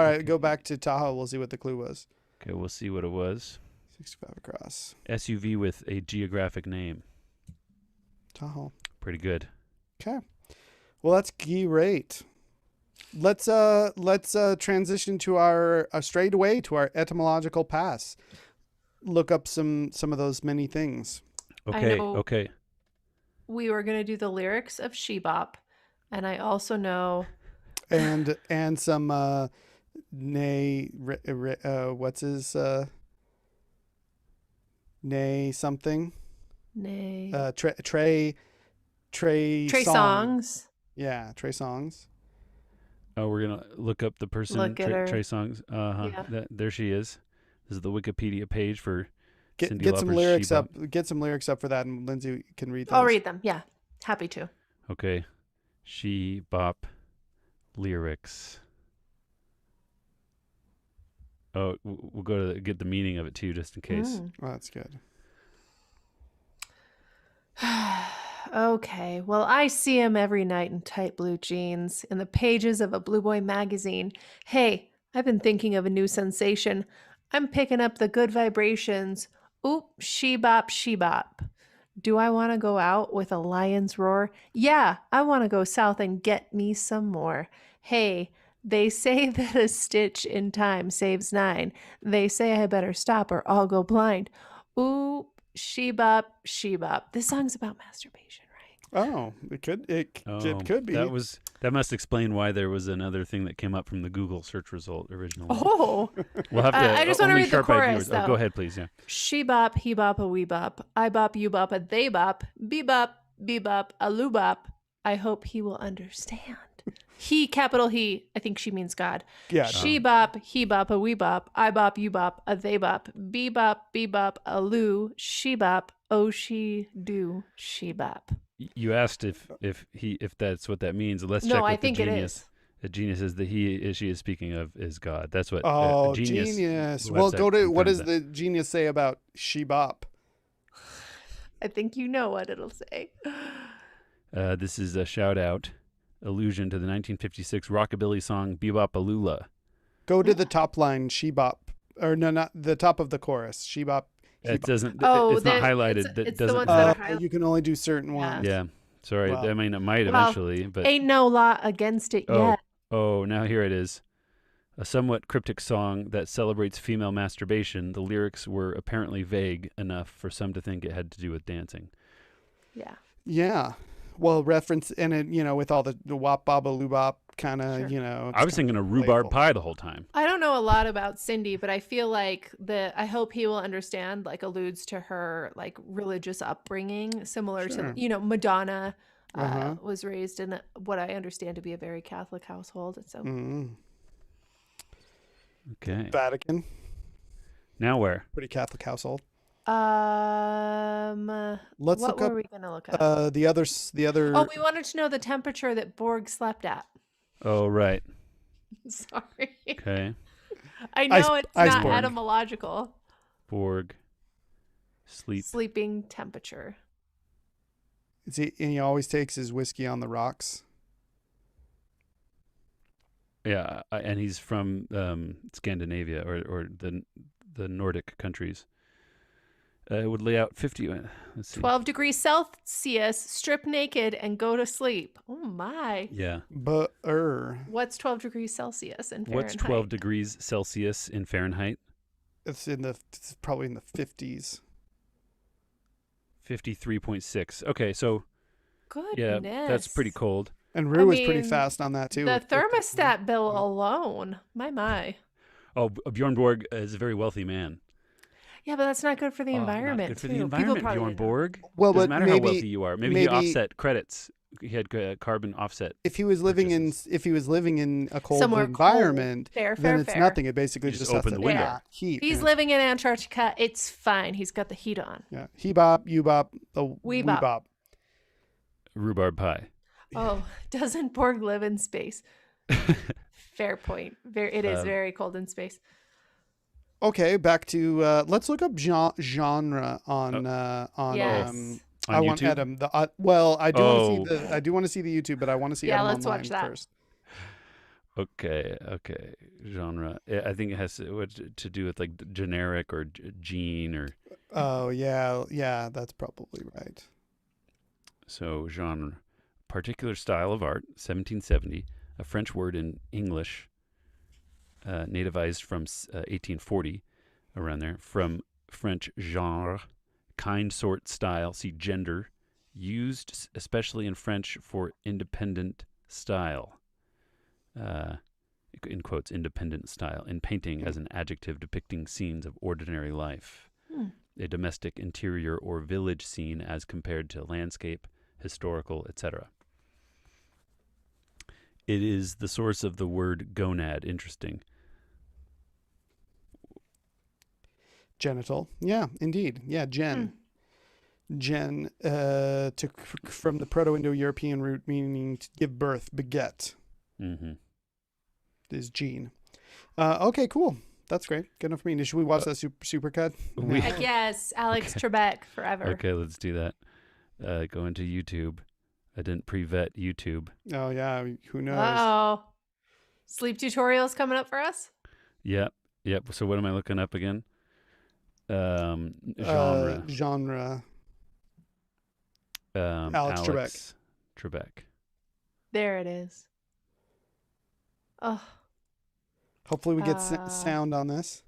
right, go back to Tahoe. We'll see what the clue was. Okay, we'll see what it was. 65 across. SUV with a geographic name. Tahoe. Pretty good. Okay. Well, that's great. Let's transition to our straight away to our etymological pass. Look up some of those many things. Okay. know. Okay. We were going to do the lyrics of Shebop. And I also know. And some what's his nay something Nay. Trey Trey Song. Songs. Yeah, Trey Songs. Oh, we're gonna look up the person. Look at her. Trey Songs. Yeah. There she is. This is the Wikipedia page for Cyndi Get some Lauper's lyrics Shebop. up. Get some lyrics up for that, and Lindsay can read those. I'll read them. Yeah. Happy to. Okay. Shebop lyrics. Oh, we'll go to get the meaning of it too, just in case. Mm. Oh, that's good. Okay, well, I see him every night in tight blue jeans in the pages of a Blue Boy magazine. Hey, I've been thinking of a new sensation. I'm picking up the good vibrations. Oop, shebop, shebop. Do I want to go out with a lion's roar? Yeah, I want to go south and get me some more. Hey, they say that a stitch in time saves 9. They say I better stop or I'll go blind. Oop, shebop, shebop. This song's about masturbation, right? Oh, it could be. That must explain why there was another thing that came up from the Google search result originally. Oh, We'll have to. I just want to only read the sharp-eyed chorus, viewers. though. Oh, go ahead, please. Yeah. She bop, he bop, a wee bop. I bop, you bop, a they bop. Be bop, a loo bop. I hope he will understand. He, capital He. I think she means God. Yeah. She bop, he bop, a wee bop. I bop, you bop, a they bop. Be bop, a loo. She bop, oh she do, she bop. You asked if that's what that means. Let's check No, with I think the it genius. is. The genius is she is speaking of is God. That's what. Oh, genius. Well, go to what does that. the genius say about she bop? I think you know what it'll say. This is a shout out allusion to the 1956 rockabilly song Bebop-A-Lula. Go to the top line, she bop, or no, not the top of the chorus, she bop. It doesn't. Oh, it's not highlighted. it's That the doesn't. ones that are highlighted. You can only do certain Yeah. ones. Yeah. Sorry. Wow. I mean, it might Well, eventually, but ain't no law against it yet. Oh, now here it is. A somewhat cryptic song that celebrates female masturbation. The lyrics were apparently vague enough for some to think it had to do with dancing. Yeah. Yeah. Well, reference and it, with all the wop baba loo bop kind of, Sure. I was thinking of rhubarb pie the whole time. I don't know a lot about Cindy, but I feel like I hope he will understand, like, alludes to her like religious upbringing, similar Sure. to, Madonna was raised in what I understand to be a very Catholic household. So Okay. Vatican, Now where? pretty Catholic household. let's Let's what look were up we gonna look at? the other. Oh, we wanted to know the temperature that Borg slept at. Oh, right. Sorry. Okay. I know it's not Iceborg. etymological. Borg. Sleeping temperature. And he always takes his whiskey on the rocks. Yeah, and he's from Scandinavia or the Nordic countries. It would lay out 50. Let's see. 12 degrees Celsius, strip naked and go to sleep. Oh my. Yeah. But What's 12 degrees Celsius in Fahrenheit? What's 12 degrees Celsius in Fahrenheit? it's probably in the 50s. 53.6. Okay, so Goodness. yeah, that's pretty cold. And Rue was I pretty mean, fast on that too. The thermostat bill alone. My. Oh, Bjorn Borg is a very wealthy man. Yeah, but that's not good for the Not environment. good for too. the People environment, probably Bjorn didn't know. Borg. Well, Doesn't but matter how maybe- wealthy you are. Maybe he offset credits. He had carbon offset. If he was living in a cold Somewhere environment, cold. Fair, then it's fair. nothing. It basically You just just has open to the window. add heat. He's living in Antarctica. It's fine. He's got the heat on. Yeah, he bop, you bop, the We we bop. bop. Rhubarb pie. Oh, doesn't Borg live in space? Fair point. It is very cold in space. Okay, back to let's look up genre on Yes. I want YouTube? Adam. I do want to see the YouTube, but I want to see Yeah, Adam let's online watch that. first. Okay. Genre. I think it has to do with like generic or gene or. Oh yeah, that's probably right. So genre, particular style of art, 1770, a French word in English, nativized from 1840, around there, from French genre, kind, sort, style, see gender, used especially in French for independent style, in quotes, independent style, in painting as an adjective depicting scenes of ordinary life, a domestic interior or village scene as compared to landscape, historical, etc. It is the source of the word gonad. Interesting. Genital. Yeah, indeed. Yeah, gen. Gen from the Proto-Indo-European root meaning to give birth, beget. Mm-hmm. Is gene. Okay, cool. That's great. Good enough for me. Should we watch that supercut? Heck yes, Alex Trebek forever. Okay, let's do that. Go into YouTube. I didn't pre-vet YouTube. Oh yeah, who knows? Oh, sleep tutorials coming up for us. Yep. So what am I looking up again? Genre. Genre. Alex Trebek. Trebek. There it is. Oh, Hopefully we get sound on this.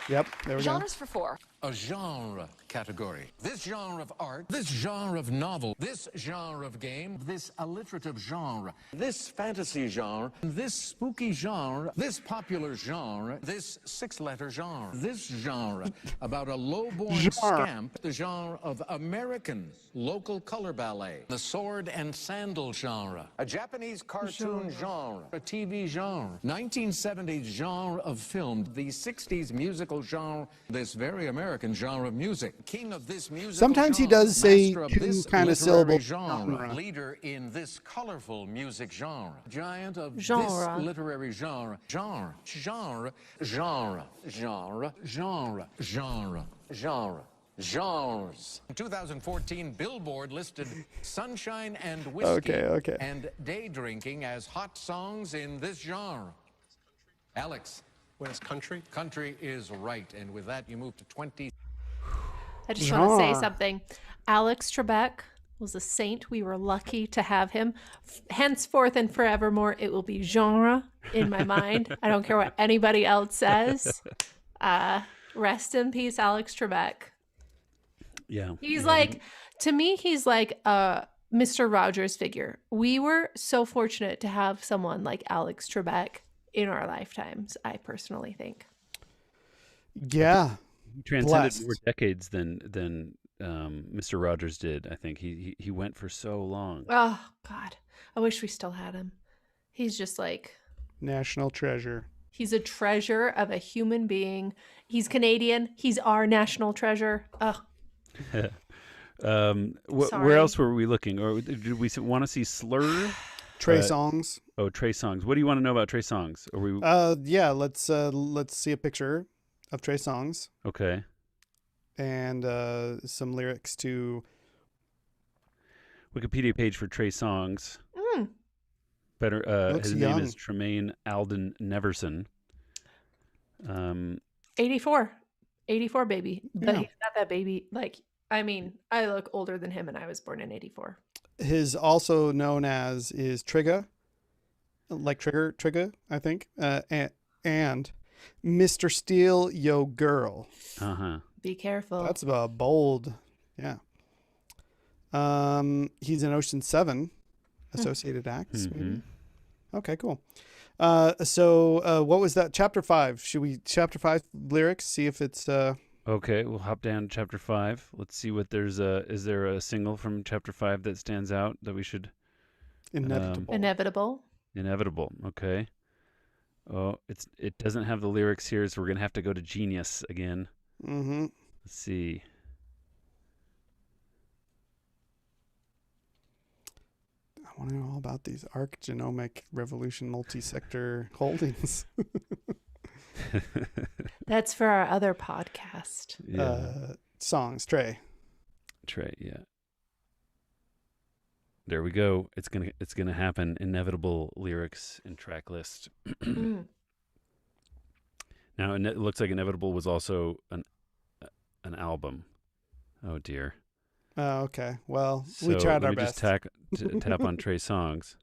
Yep, there we go. Genres for four. a genre category. This genre of art, this genre of novel, this genre of game, this alliterative genre, this fantasy genre, this spooky genre, this popular genre, this six-letter genre, this genre about a low-born scamp, the genre of American local color ballet, the sword and sandal genre, a Japanese cartoon genre, a TV genre, 1970s genre of film, the 60s musical genre, this very American genre of music, king of this musical Sometimes he genre, does say master of two this kind of literary syllable genre, leader in this colorful music genre, giant of this literary genre, genre, genre, genre, genre, genre, genre, genre. Genres. In 2014, Billboard listed Sunshine and Whiskey and Day Drinking as hot songs in this genre. Alex. When it's country? Country is right. And with that, you move to 20. I just want to say something. Alex Trebek was a saint. We were lucky to have him. Henceforth and forevermore, it will be genre in my mind. I don't care what anybody else says. Rest in peace, Alex Trebek. Yeah. He's like, to me, he's like a Mr. Rogers figure. We were so fortunate to have someone like Alex Trebek in our lifetimes, I personally think. Yeah. He transcended more decades than Mr. Rogers did, I think. He went for so long. Oh, God. I wish we still had him. He's just like... national treasure. He's a treasure of a human being. He's Canadian. He's our national treasure. Ugh. Where else were we looking? Or did we want to see Slur? Trey Songz. Oh, Trey Songz. What do you want to know about Trey Songz? Are we? Yeah. Let's see a picture of Trey Songz. Okay. And some lyrics to Wikipedia page for Trey Songz. Better. His young. name is Tremaine Alden Neverson. 84, baby. But he's not that baby. Like, I mean, I look older than him, and I was born in 84. His also known as is Trigger, like Trigger, I think, and Mr. Steal Yo Girl. Be careful. That's a bold, yeah. He's in Ocean 7, Associated Acts. Maybe. Okay, cool. So what was that? Chapter 5. Should we chapter 5 lyrics? See if it's. Okay, we'll hop down to chapter 5. Let's see what there's is there a single from chapter 5 that stands out that we should Inevitable. Okay. Oh, it doesn't have the lyrics here, so we're gonna have to go to Genius again. Let's see. I want to know all about these Arc Genomic Revolution multi-sector holdings. That's for our other podcast. Songs, Trey, yeah. There we go. It's gonna happen. Inevitable lyrics and track list. Now it looks like Inevitable was also an album. Oh dear. Oh, okay. Well, So we tried our let me best. just tap on Trey Songz,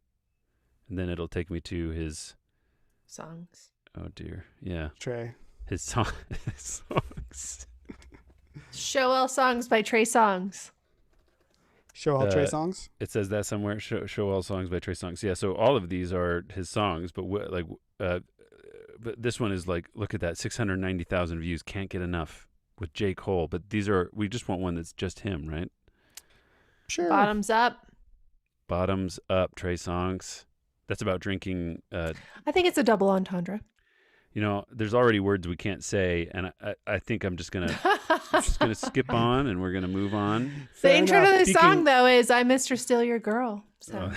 and then it'll take me to his Songs. Oh dear. Yeah. Trey. His songs. Show All Songs by Trey Songz. Show all Trey Songs? It says that somewhere. Show All Songs by Trey Songz. Yeah, so all of these are his songs, but but this one is like, look at that, 690,000 views. Can't get enough with J. Cole. But we just want one that's just him, right? Sure. Bottoms Up. Bottoms Up, Trey Songz. That's about drinking. I think it's a double entendre. You know, there's already words we can't say, and I think I'm just gonna skip on, and we're gonna move on. The intro to the song, though, is "I'm Mr. Steal Your Girl." So.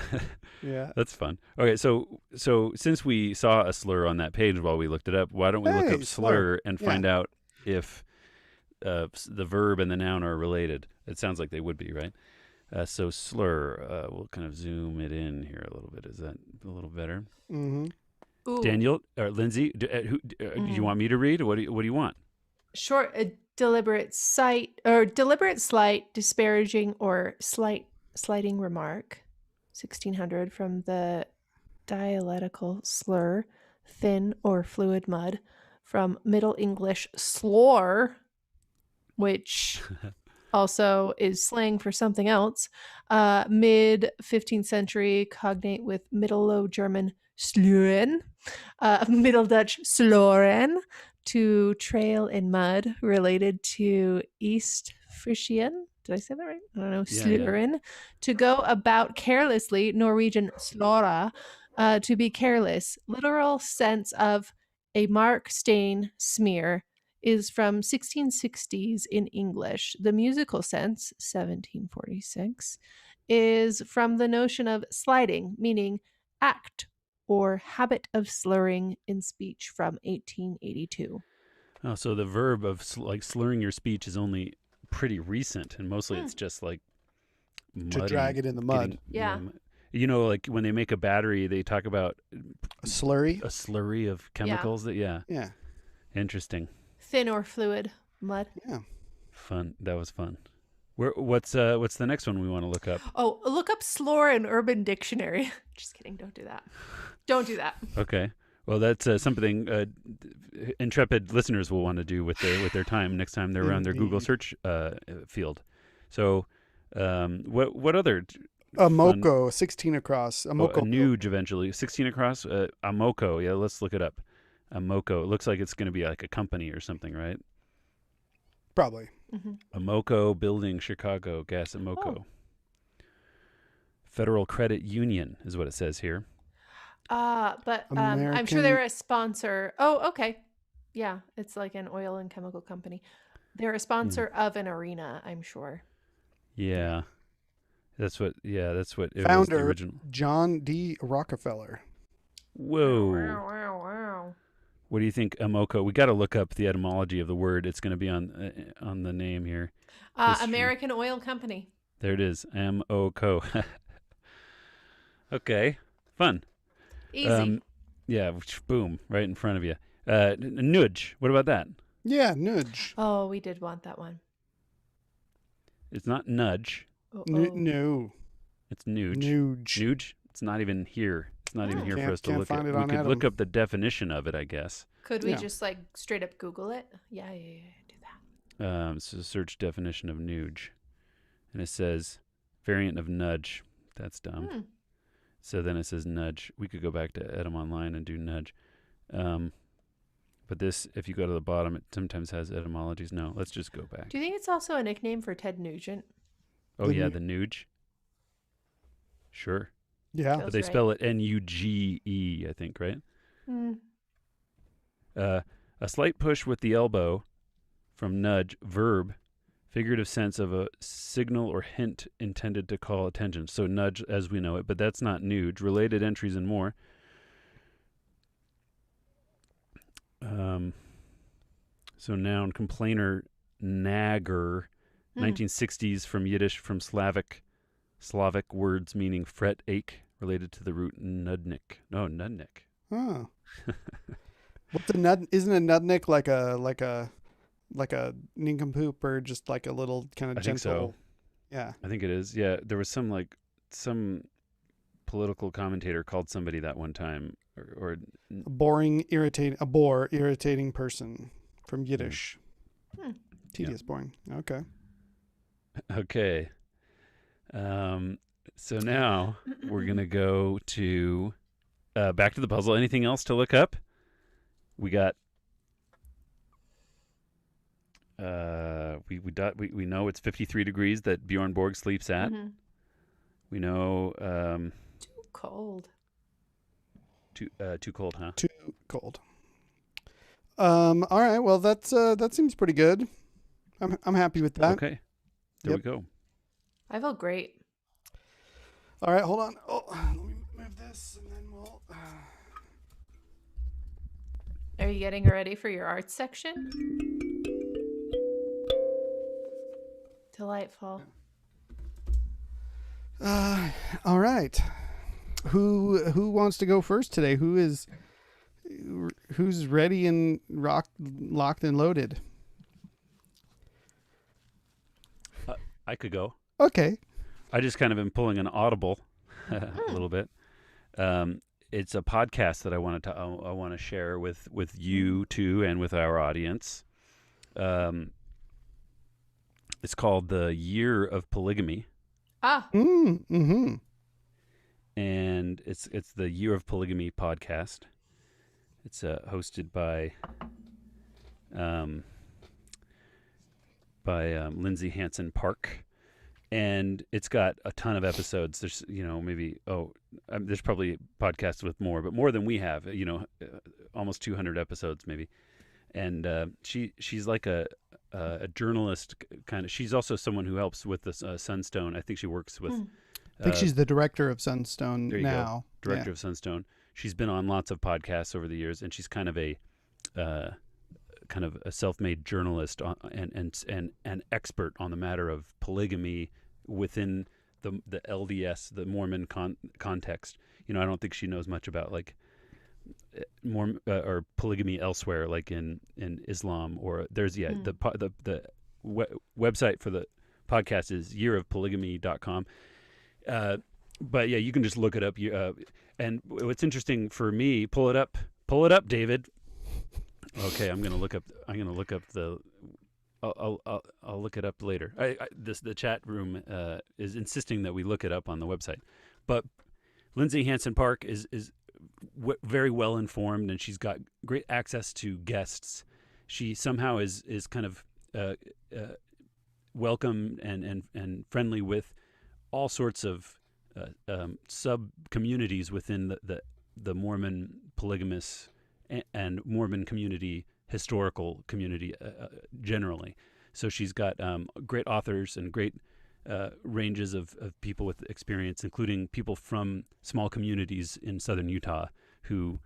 Yeah, that's fun. Okay, so since we saw a slur on that page while we looked it up, why don't we look up slur and find out if the verb and the noun are related? It sounds like they would be, right? So slur, we'll kind of zoom it in here a little bit. Is that a little better? Mm-hmm. Ooh. Daniel or Lindsay, do you want me to read? Or what do you want? Short, a deliberate slight, disparaging, or slighting remark. 1600 from the dialectical slur, thin or fluid mud, from Middle English slor, which also is slang for something else. Mid 15th century, cognate with Middle Low German slören, Middle Dutch sloren, to trail in mud, related to East Frisian. Did I say that right? I don't know. Yeah, Sløren. To go about carelessly, Norwegian slåra, to be careless. Literal sense of a mark, stain, smear, is from 1660s in English. The musical sense, 1746, is from the notion of sliding, meaning act or habit of slurring in speech, from 1882. Oh, so the verb of like slurring your speech is only pretty recent, and mostly it's just like To mud drag it in the mud. getting- Yeah. You know, like when they make a battery, they talk about A slurry? a slurry of chemicals. That Yeah. Interesting, Thin or fluid mud. Yeah. fun. That was fun. What's the next one we want to look up? Oh, look up slur in Urban Dictionary. Just kidding. Don't do that. Don't do that. Okay. Well, that's something intrepid listeners will want to do with their time next time they're around their Google Indeed. search field. So, what other Amoko, 16 across. a Amoko. nuge eventually 16 across? Amoko. Yeah, let's look it up. Amoko. It looks like it's going to be like a company or something, right? Probably. Amoko Building, Chicago. Gas Amoko. Federal Credit Union is what it says here. But I'm sure they're American- a sponsor. Oh, okay. Yeah, it's like an oil and chemical company. They're a sponsor of an arena, I'm sure. Yeah. That's what it was the Founder original. John D. Rockefeller. Whoa. Wow. What do you think, Amoko? We got to look up the etymology of the word. It's going to be on the name here. History. American Oil Company. There it is. Amoko. Okay. Fun. Easy. Yeah. Boom. Right in front of you. Nudge. What about that? Yeah, nudge. Oh, we did want that one. It's not nudge. No. It's nuge. Nuge. Nuge. It's not even here. It's not even here for Can't- us to can't look find at. it We on could look Adam. up the definition of it, I guess. Could we Yeah. just like straight up Google it? Yeah, do that. So search definition of nuge, and it says variant of nudge. That's dumb. So then it says nudge. We could go back to Edom Online and do nudge. But this, if you go to the bottom, it sometimes has etymologies. No, let's just go back. Do you think it's also a nickname for Ted Nugent? Oh, The yeah, nu- the nuge. Sure. Yeah. But Feels they right. spell it Nuge, I think, right? A slight push with the elbow from nudge, verb, figurative sense of a signal or hint intended to call attention. So nudge as we know it, but that's not nuge. Related entries and more. So noun, complainer, nagger, 1960s from Yiddish, from Slavic words meaning fret, ache, related to the root nudnik. No, nudnik. Oh. What's a nud? Isn't a nudnik like a nincompoop, or just like a little kind of I think gentle? so. Yeah. I think it is. Yeah, there was some political commentator called somebody that one time, or A bore, irritating person from Yiddish. Tedious, boring. Okay. okay. So now we're gonna go to back to the puzzle. Anything else to look up? We got. We know it's 53 degrees that Bjorn Borg sleeps at. We know Too cold. too cold, huh? Too cold. All right. Well, that seems pretty good. I'm happy with that. Okay. There Yep. we go. I feel great. All right. Hold on. Oh, let me move this, and then we'll. Are you getting ready for your arts section? Delightful. All right. Who wants to go first today? Who's ready and locked and loaded? I could go. Okay. I just kind of am pulling an audible a little bit. It's a podcast that I want to share with you too, and with our audience. It's called The Year of Polygamy. Ah, Mm-hmm. And it's the Year of Polygamy podcast. It's hosted by Lindsay Hansen Park, and it's got a ton of episodes. There's maybe there's probably podcasts with more, but more than we have. Almost 200 episodes maybe. And she's like a journalist kind of. She's also someone who helps with the Sunstone. I think she works with. I think she's the director of Sunstone there you now. Go. Director of Sunstone. She's been on lots of podcasts over the years, and she's kind of a self-made journalist and expert on the matter of polygamy within the LDS, the Mormon context. I don't think she knows much about like more or polygamy elsewhere, like in Islam, or there's the website for the podcast is yearofpolygamy.com. But yeah, you can just look it up. And what's interesting for me, pull it up, David. Okay, I'm gonna look up the. I'll look it up later. The chat room is insisting that we look it up on the website, but Lindsay Hansen Park is very well informed, and she's got great access to guests. She somehow is kind of welcome and friendly with all sorts of sub communities within the Mormon polygamous and Mormon community, historical community generally. So she's got great authors and great ranges of people with experience, including people from small communities in southern Utah who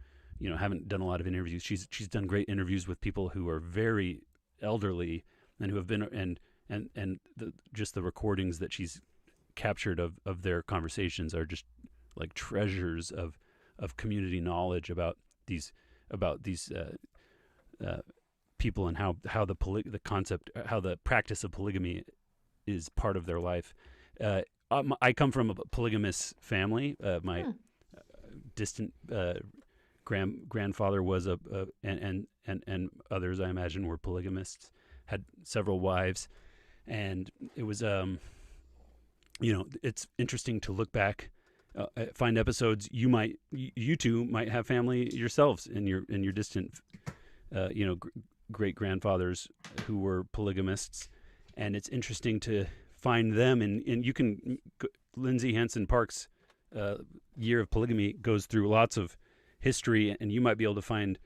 haven't done a lot of interviews. She's done great interviews with people who are very elderly and who have been just the recordings that she's captured of their conversations are just like treasures of community knowledge about these people and how the concept, how the practice of polygamy is part of their life. I come from a polygamous family. My distant grandfather was and others I imagine were polygamists, had several wives, and it was it's interesting to look back, find episodes. You two might have family yourselves in your distant great grandfathers who were polygamists, and it's interesting to find them. And you can Lindsay Hansen Park's Year of Polygamy goes through lots of history, and you might be able to find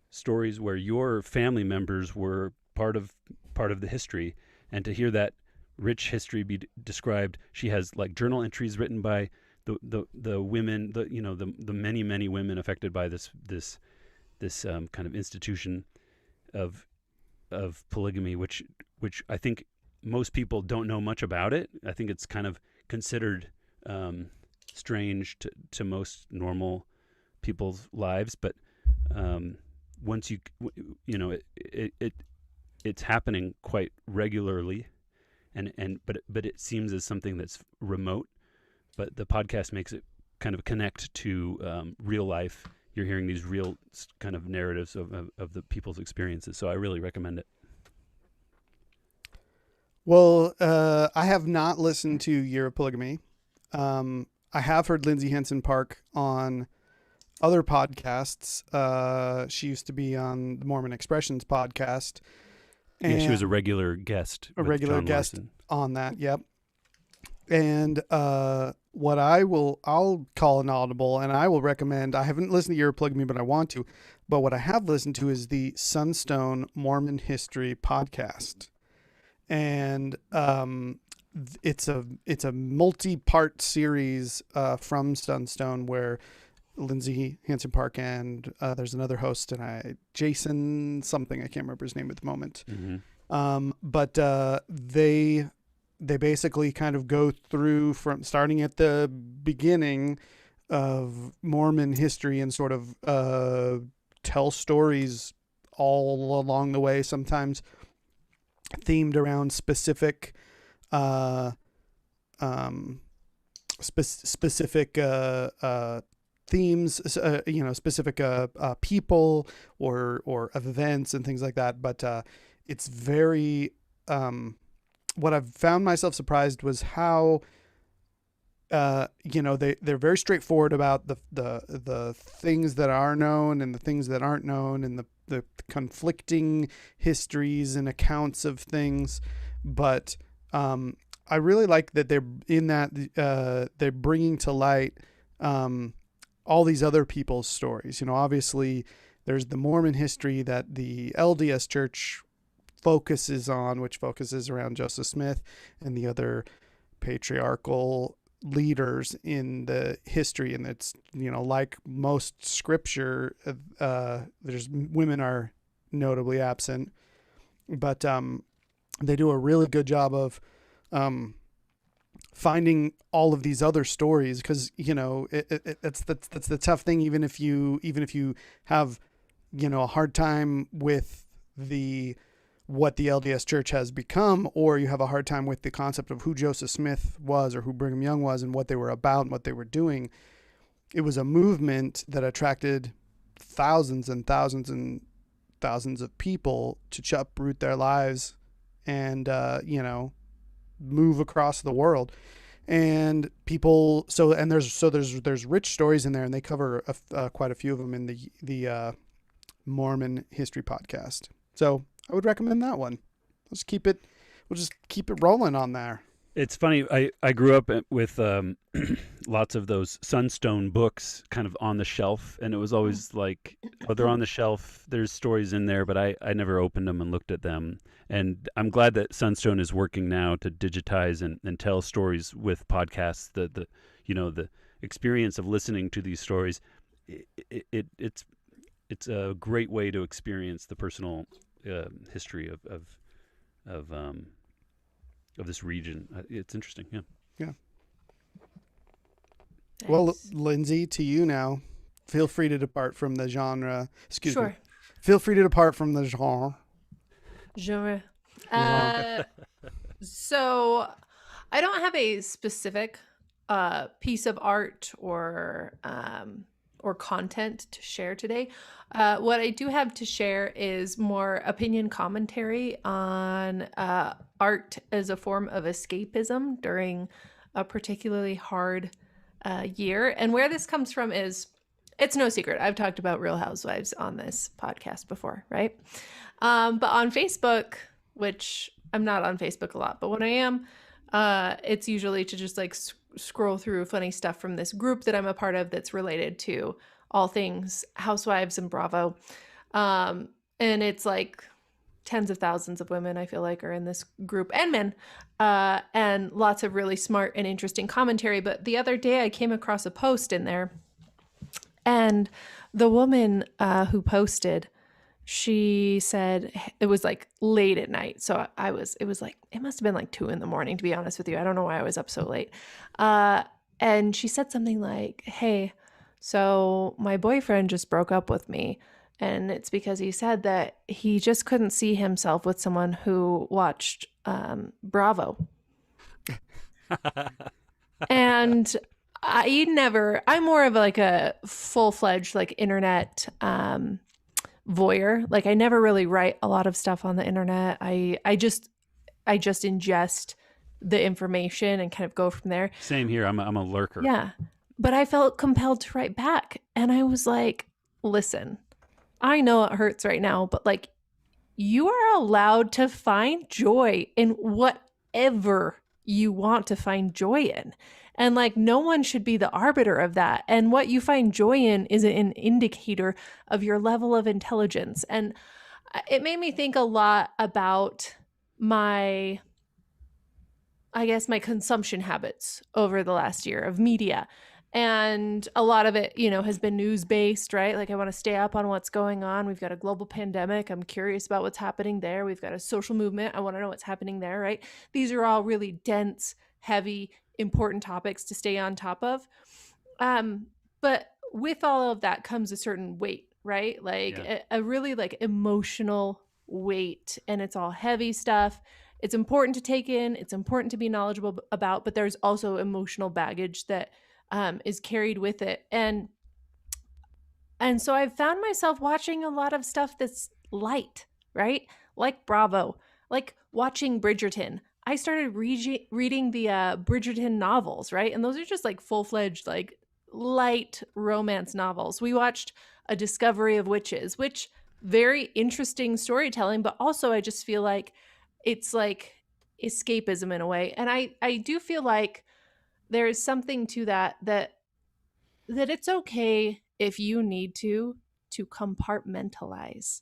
stories where your family members were part of the history, and to hear that rich history be described. She has like journal entries written by the women, the many women affected by this kind of institution of polygamy, which I think most people don't know much about it. I think it's kind of considered strange to most normal people's lives, but once it's happening quite regularly, but it seems as something that's remote. But the podcast makes it kind of connect to real life. You're hearing these real kind of narratives of the people's experiences. So I really recommend it. Well, I have not listened to Year of Polygamy. I have heard Lindsay Hansen Park on other podcasts. She used to be on the Mormon Expressions podcast. And she was a regular guest. On that. Yep. And I'll call an audible, and I will recommend. I haven't listened to Year of Polygamy, but I want to. But what I have listened to is the Sunstone Mormon History podcast, and it's a multi-part series from Sunstone where Lindsay Hansen Park and there's another host, and Jason something, I can't remember his name at the moment. Mm-hmm. But they basically kind of go through from starting at the beginning of Mormon history and sort of tell stories all along the way, sometimes themed around specific themes, specific people or events and things like that. But it's very what I've found myself surprised was how they're very straightforward about the things that are known and the things that aren't known, and the conflicting histories and accounts of things. But I really like that they're in that they're bringing to light all these other people's stories. Obviously there's the Mormon history that the LDS Church focuses on, which focuses around Joseph Smith and the other patriarchal leaders in the history. And it's, like most scripture, there's women are notably absent, but they do a really good job of finding all of these other stories, because that's the tough thing. Even if you have a hard time with what the LDS Church has become, or you have a hard time with the concept of who Joseph Smith was or who Brigham Young was and what they were about and what they were doing, it was a movement that attracted thousands and thousands and thousands of people to uproot their lives and move across the world. And people, there's rich stories in there, and they cover quite a few of them in the Mormon history podcast. So I would recommend that one. We'll just keep it rolling on there. It's funny. I grew up with lots of those Sunstone books kind of on the shelf, and it was always like, oh, they're on the shelf. There's stories in there, but I never opened them and looked at them. And I'm glad that Sunstone is working now to digitize and tell stories with podcasts. The experience of listening to these stories, it's a great way to experience the personal history of this region. It's interesting. Yeah. Nice. Well, Lindsay, to you now. Feel free to depart from the genre. Excuse me. sure. Feel free to depart from the genre. Genre. So I don't have a specific piece of art or content to share today. What I do have to share is more opinion commentary on art as a form of escapism during a particularly hard year. And where this comes from is, it's no secret, I've talked about Real Housewives on this podcast before, right? But on Facebook, which I'm not on Facebook a lot, but when I am, it's usually to just like scroll through funny stuff from this group that I'm a part of that's related to all things Housewives and Bravo. And it's like tens of thousands of women, I feel like, are in this group, and men, and lots of really smart and interesting commentary. But the other day I came across a post in there, and the woman who posted, she said, it was like late at night. So it must have been like 2 a.m, to be honest with you. I don't know why I was up so late. And she said something like, hey, so my boyfriend just broke up with me. And it's because he said that he just couldn't see himself with someone who watched Bravo. And I'm more of like a full-fledged like internet voyeur. Like I never really write a lot of stuff on the internet. I just ingest the information and kind of go from there. Same here. I'm a lurker. Yeah. But I felt compelled to write back, and I was like, listen, I know it hurts right now, but like, you are allowed to find joy in whatever you want to find joy in. And like, no one should be the arbiter of that. And what you find joy in is an indicator of your level of intelligence. And it made me think a lot about my consumption habits over the last year of media. And a lot of it, has been news-based, right? Like I want to stay up on what's going on. We've got a global pandemic. I'm curious about what's happening there. We've got a social movement. I want to know what's happening there, right? These are all really dense, heavy, important topics to stay on top of. But with all of that comes a certain weight, right? Like a really like emotional weight, and it's all heavy stuff. It's important to take in. It's important to be knowledgeable about, but there's also emotional baggage that is carried with it. And so I've found myself watching a lot of stuff that's light, right? Like Bravo, like watching Bridgerton. I started reading the Bridgerton novels, right? And those are just like full-fledged, like light romance novels. We watched A Discovery of Witches, which very interesting storytelling, but also I just feel like it's like escapism in a way. And I do feel like there is something to that it's okay if you need to compartmentalize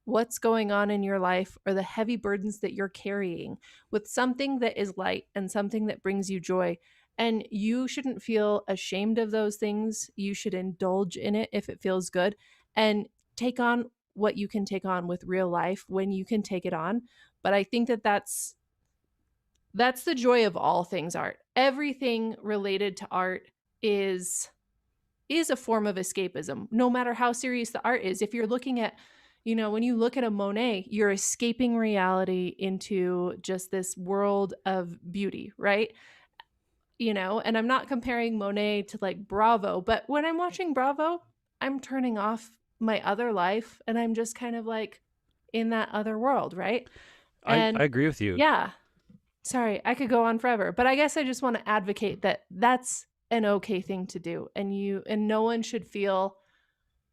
what's going on in your life or the heavy burdens that you're carrying with something that is light and something that brings you joy. And you shouldn't feel ashamed of those things. You should indulge in it if it feels good, and take on what you can take on with real life when you can take it on. But I think that that's the joy of all things art. Everything related to art is a form of escapism, no matter how serious the art is. If you're looking at, when you look at a Monet, you're escaping reality into just this world of beauty, right? And I'm not comparing Monet to like Bravo, but when I'm watching Bravo, I'm turning off my other life and I'm just kind of like in that other world, right? And I agree with you. Yeah. Sorry, I could go on forever, but I guess I just want to advocate that that's an okay thing to do, and no one should feel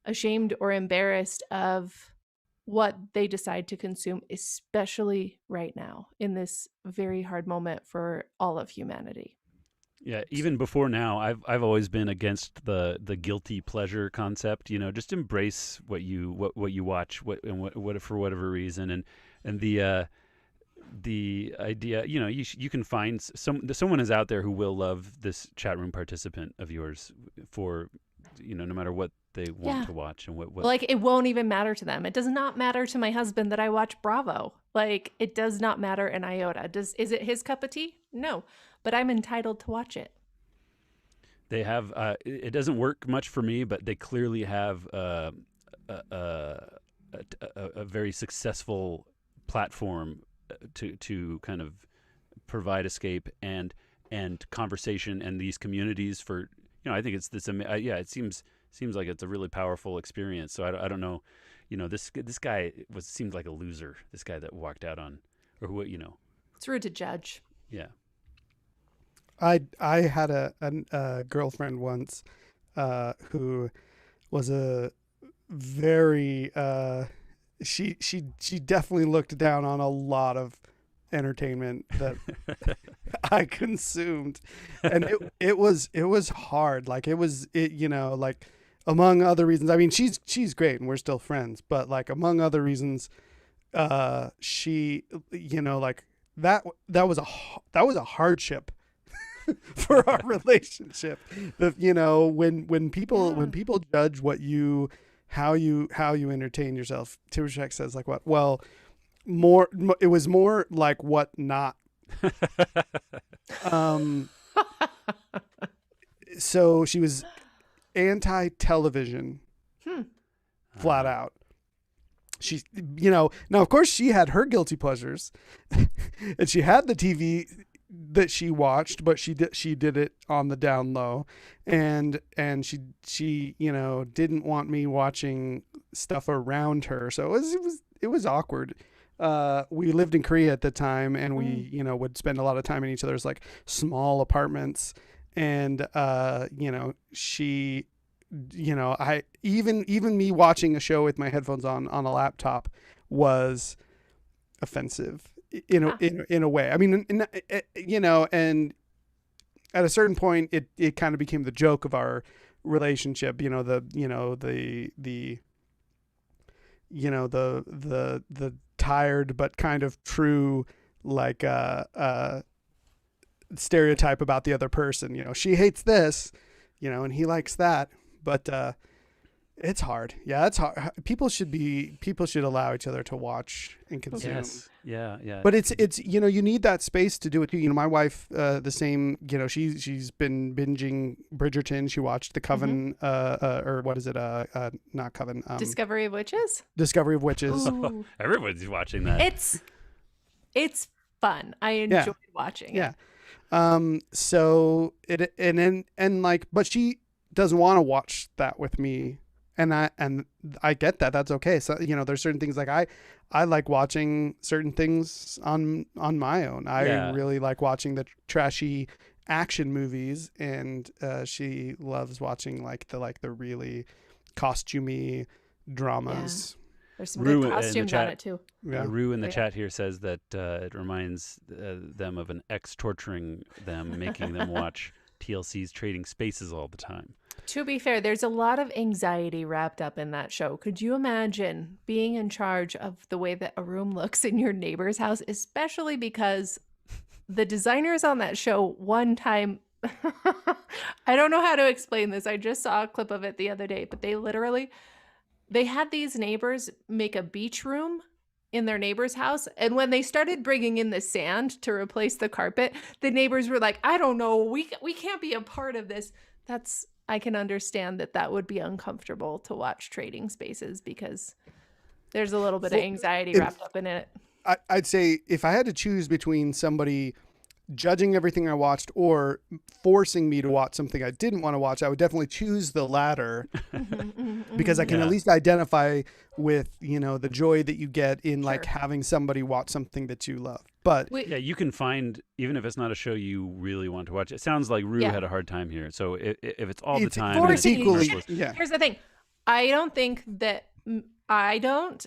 ashamed or embarrassed of what they decide to consume, especially right now in this very hard moment for all of humanity. Yeah, even before now, I've always been against the guilty pleasure concept. Just embrace what you watch, what for whatever reason, and the idea, you can find someone is out there who will love this chat room participant of yours for, no matter what they want to watch and what. Like, it won't even matter to them. It does not matter to my husband that I watch Bravo. Like, it does not matter an iota. Is it his cup of tea? No, but I'm entitled to watch it. They have it doesn't work much for me, but they clearly have a very successful platform to kind of provide escape and conversation and these communities for, I think it's this it seems like it's a really powerful experience. So I don't know, this guy seemed like a loser, this guy that walked out on, or who, It's rude to judge. Yeah. I had a girlfriend once who was a very she definitely looked down on a lot of entertainment that I consumed, and it was hard. Like like among other reasons. I mean, she's great and we're still friends, but like among other reasons, she like that was a hardship for our relationship. When people judge how you entertain yourself, Timbercheck says like what? Well, it was more like what not. So she was anti-television, flat out. She's, now of course she had her guilty pleasures, and she had the TV that she watched, but she did it on the down low, and she didn't want me watching stuff around her, so it was awkward. We lived in Korea at the time, and we would spend a lot of time in each other's like small apartments, and she, I even me watching a show with my headphones on a laptop was offensive in a way. I mean, and at a certain point it kind of became the joke of our relationship, the tired but kind of true, like stereotype about the other person. She hates this, and he likes that, but it's hard. Yeah, it's hard. People should allow each other to watch and consume. Yes. Yeah. But it's you need that space to do it too. My wife, the same. She's been binging Bridgerton. She watched The Coven, or what is it? Not Coven. Discovery of Witches. Discovery of Witches. Everyone's watching that. It's fun. I enjoyed watching it. Yeah. So but she doesn't want to watch that with me And I get that. That's okay. So, there's certain things like I like watching certain things on my own. I really like watching the trashy action movies, and she loves watching like the really costumey dramas. There's some good costumes on it too. Yeah. Rue in the chat here says that it reminds them of an ex torturing them, making them watch TLC's Trading Spaces all the time. To be fair, there's a lot of anxiety wrapped up in that show. Could you imagine being in charge of the way that a room looks in your neighbor's house, especially because the designers on that show one time, I don't know how to explain this. I just saw a clip of it the other day, but they had these neighbors make a beach room in their neighbor's house. And when they started bringing in the sand to replace the carpet, the neighbors were like, I don't know, we can't be a part of this. I can understand that would be uncomfortable to watch Trading Spaces because there's a little bit of anxiety wrapped up in it. I'd say if I had to choose between somebody judging everything I watched or forcing me to watch something I didn't want to watch, I would definitely choose the latter because I can at least identify with, the joy that you get in like having somebody watch something that you love. But you can find, even if it's not a show you really want to watch, it sounds like Rue had a hard time here. So if it's all the time, it's equally, Here's the thing. I don't think that I don't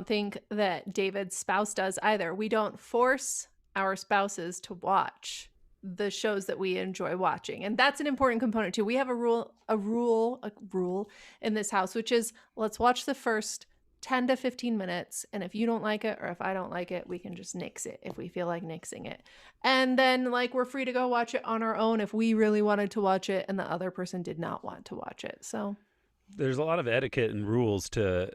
think that David's spouse does either. We don't force our spouses to watch the shows that we enjoy watching. And that's an important component too. We have a rule in this house, which is let's watch the first 10 to 15 minutes. And if you don't like it, or if I don't like it, we can just nix it if we feel like nixing it. And then like, we're free to go watch it on our own if we really wanted to watch it and the other person did not want to watch it. So there's a lot of etiquette and rules to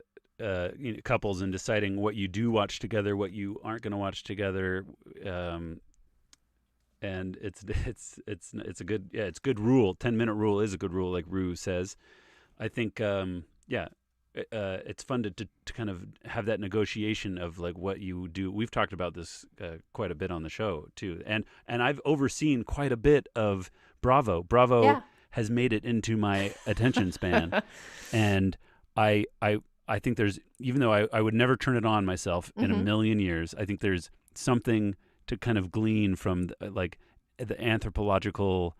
couples in deciding what you do watch together, what you aren't going to watch together, and it's a good rule. 10-minute rule is a good rule, like Rue says. I think it's fun to kind of have that negotiation of like what you do. We've talked about this quite a bit on the show too, and I've overseen quite a bit of Bravo. Bravo has made it into my attention span, and I think there's, even though I would never turn it on myself in a million years, I think there's something to kind of glean from the anthropological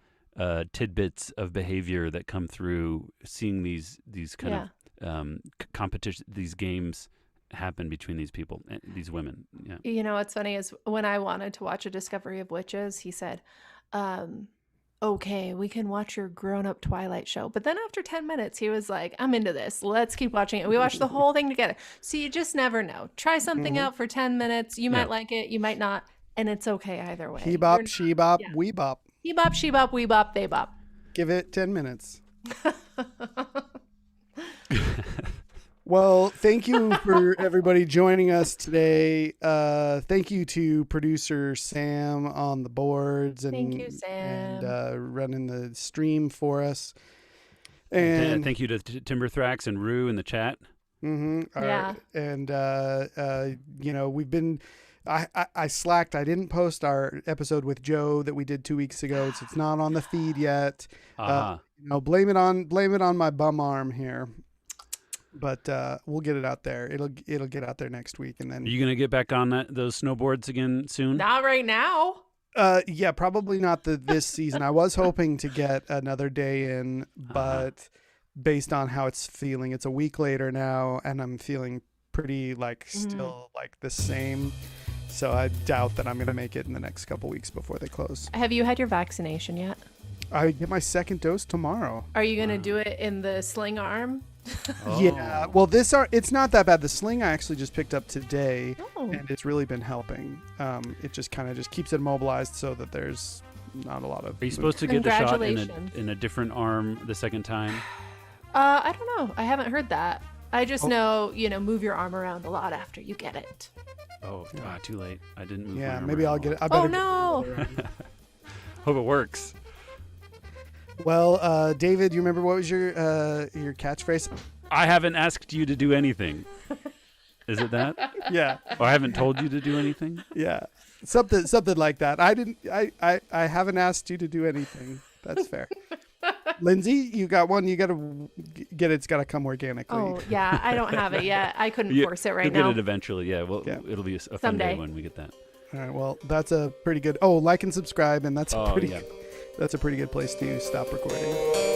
tidbits of behavior that come through seeing these kind of competition, these games happen between these people, these women. Yeah. You know what's funny is when I wanted to watch A Discovery of Witches, he said, okay, we can watch your grown-up Twilight show. But then after 10 minutes, he was like, I'm into this. Let's keep watching it. We watched the whole thing together. So you just never know. Try something out for 10 minutes. You might like it. You might not. And it's okay either way. He bop, she bop, we bop. He bop, she bop, we bop, they bop. Give it 10 minutes. Well, thank you for everybody joining us today. Thank you to producer Sam on the boards and thank you, Sam. And running the stream for us. And thank you to Timberthrax and Rue in the chat. Yeah. And we've been. I slacked. I didn't post our episode with Joe that we did 2 weeks ago. It's not on the feed yet. Blame it on my bum arm here. But we'll get it out there. It'll get out there next week, and then. Are you gonna get back on those snowboards again soon? Not right now. Yeah, probably not this season. I was hoping to get another day in, but based on how it's feeling, it's a week later now, and I'm feeling pretty still the same. So I doubt that I'm gonna make it in the next couple weeks before they close. Have you had your vaccination yet? I get my second dose tomorrow. Are you gonna do it in the sling arm? Yeah, well, it's not that bad. The sling I actually just picked up today, and it's really been helping. It just kind of keeps it immobilized so that there's not a lot of. Are you supposed to get the shot in a different arm the second time? I don't know. I haven't heard that. I just know, move your arm around a lot after you get it. Oh, too late. I didn't move. Yeah, my arm maybe around. I'll get it. Oh no! Hope it works. Well, David, you remember what was your catchphrase? I haven't asked you to do anything. Is it that? Yeah. Or I haven't told you to do anything? Yeah. Something like that. I haven't asked you to do anything. That's fair. Lindsay, you got one. You got to get it. It's got to come organically. Oh, yeah. I don't have it yet. I couldn't force it right You'll now. get it eventually. Yeah. Well, it'll be a fun Someday. day when we get that. All right. Well, that's a pretty good. Oh, like and subscribe, and that's a pretty. yeah. That's a pretty good place to stop recording.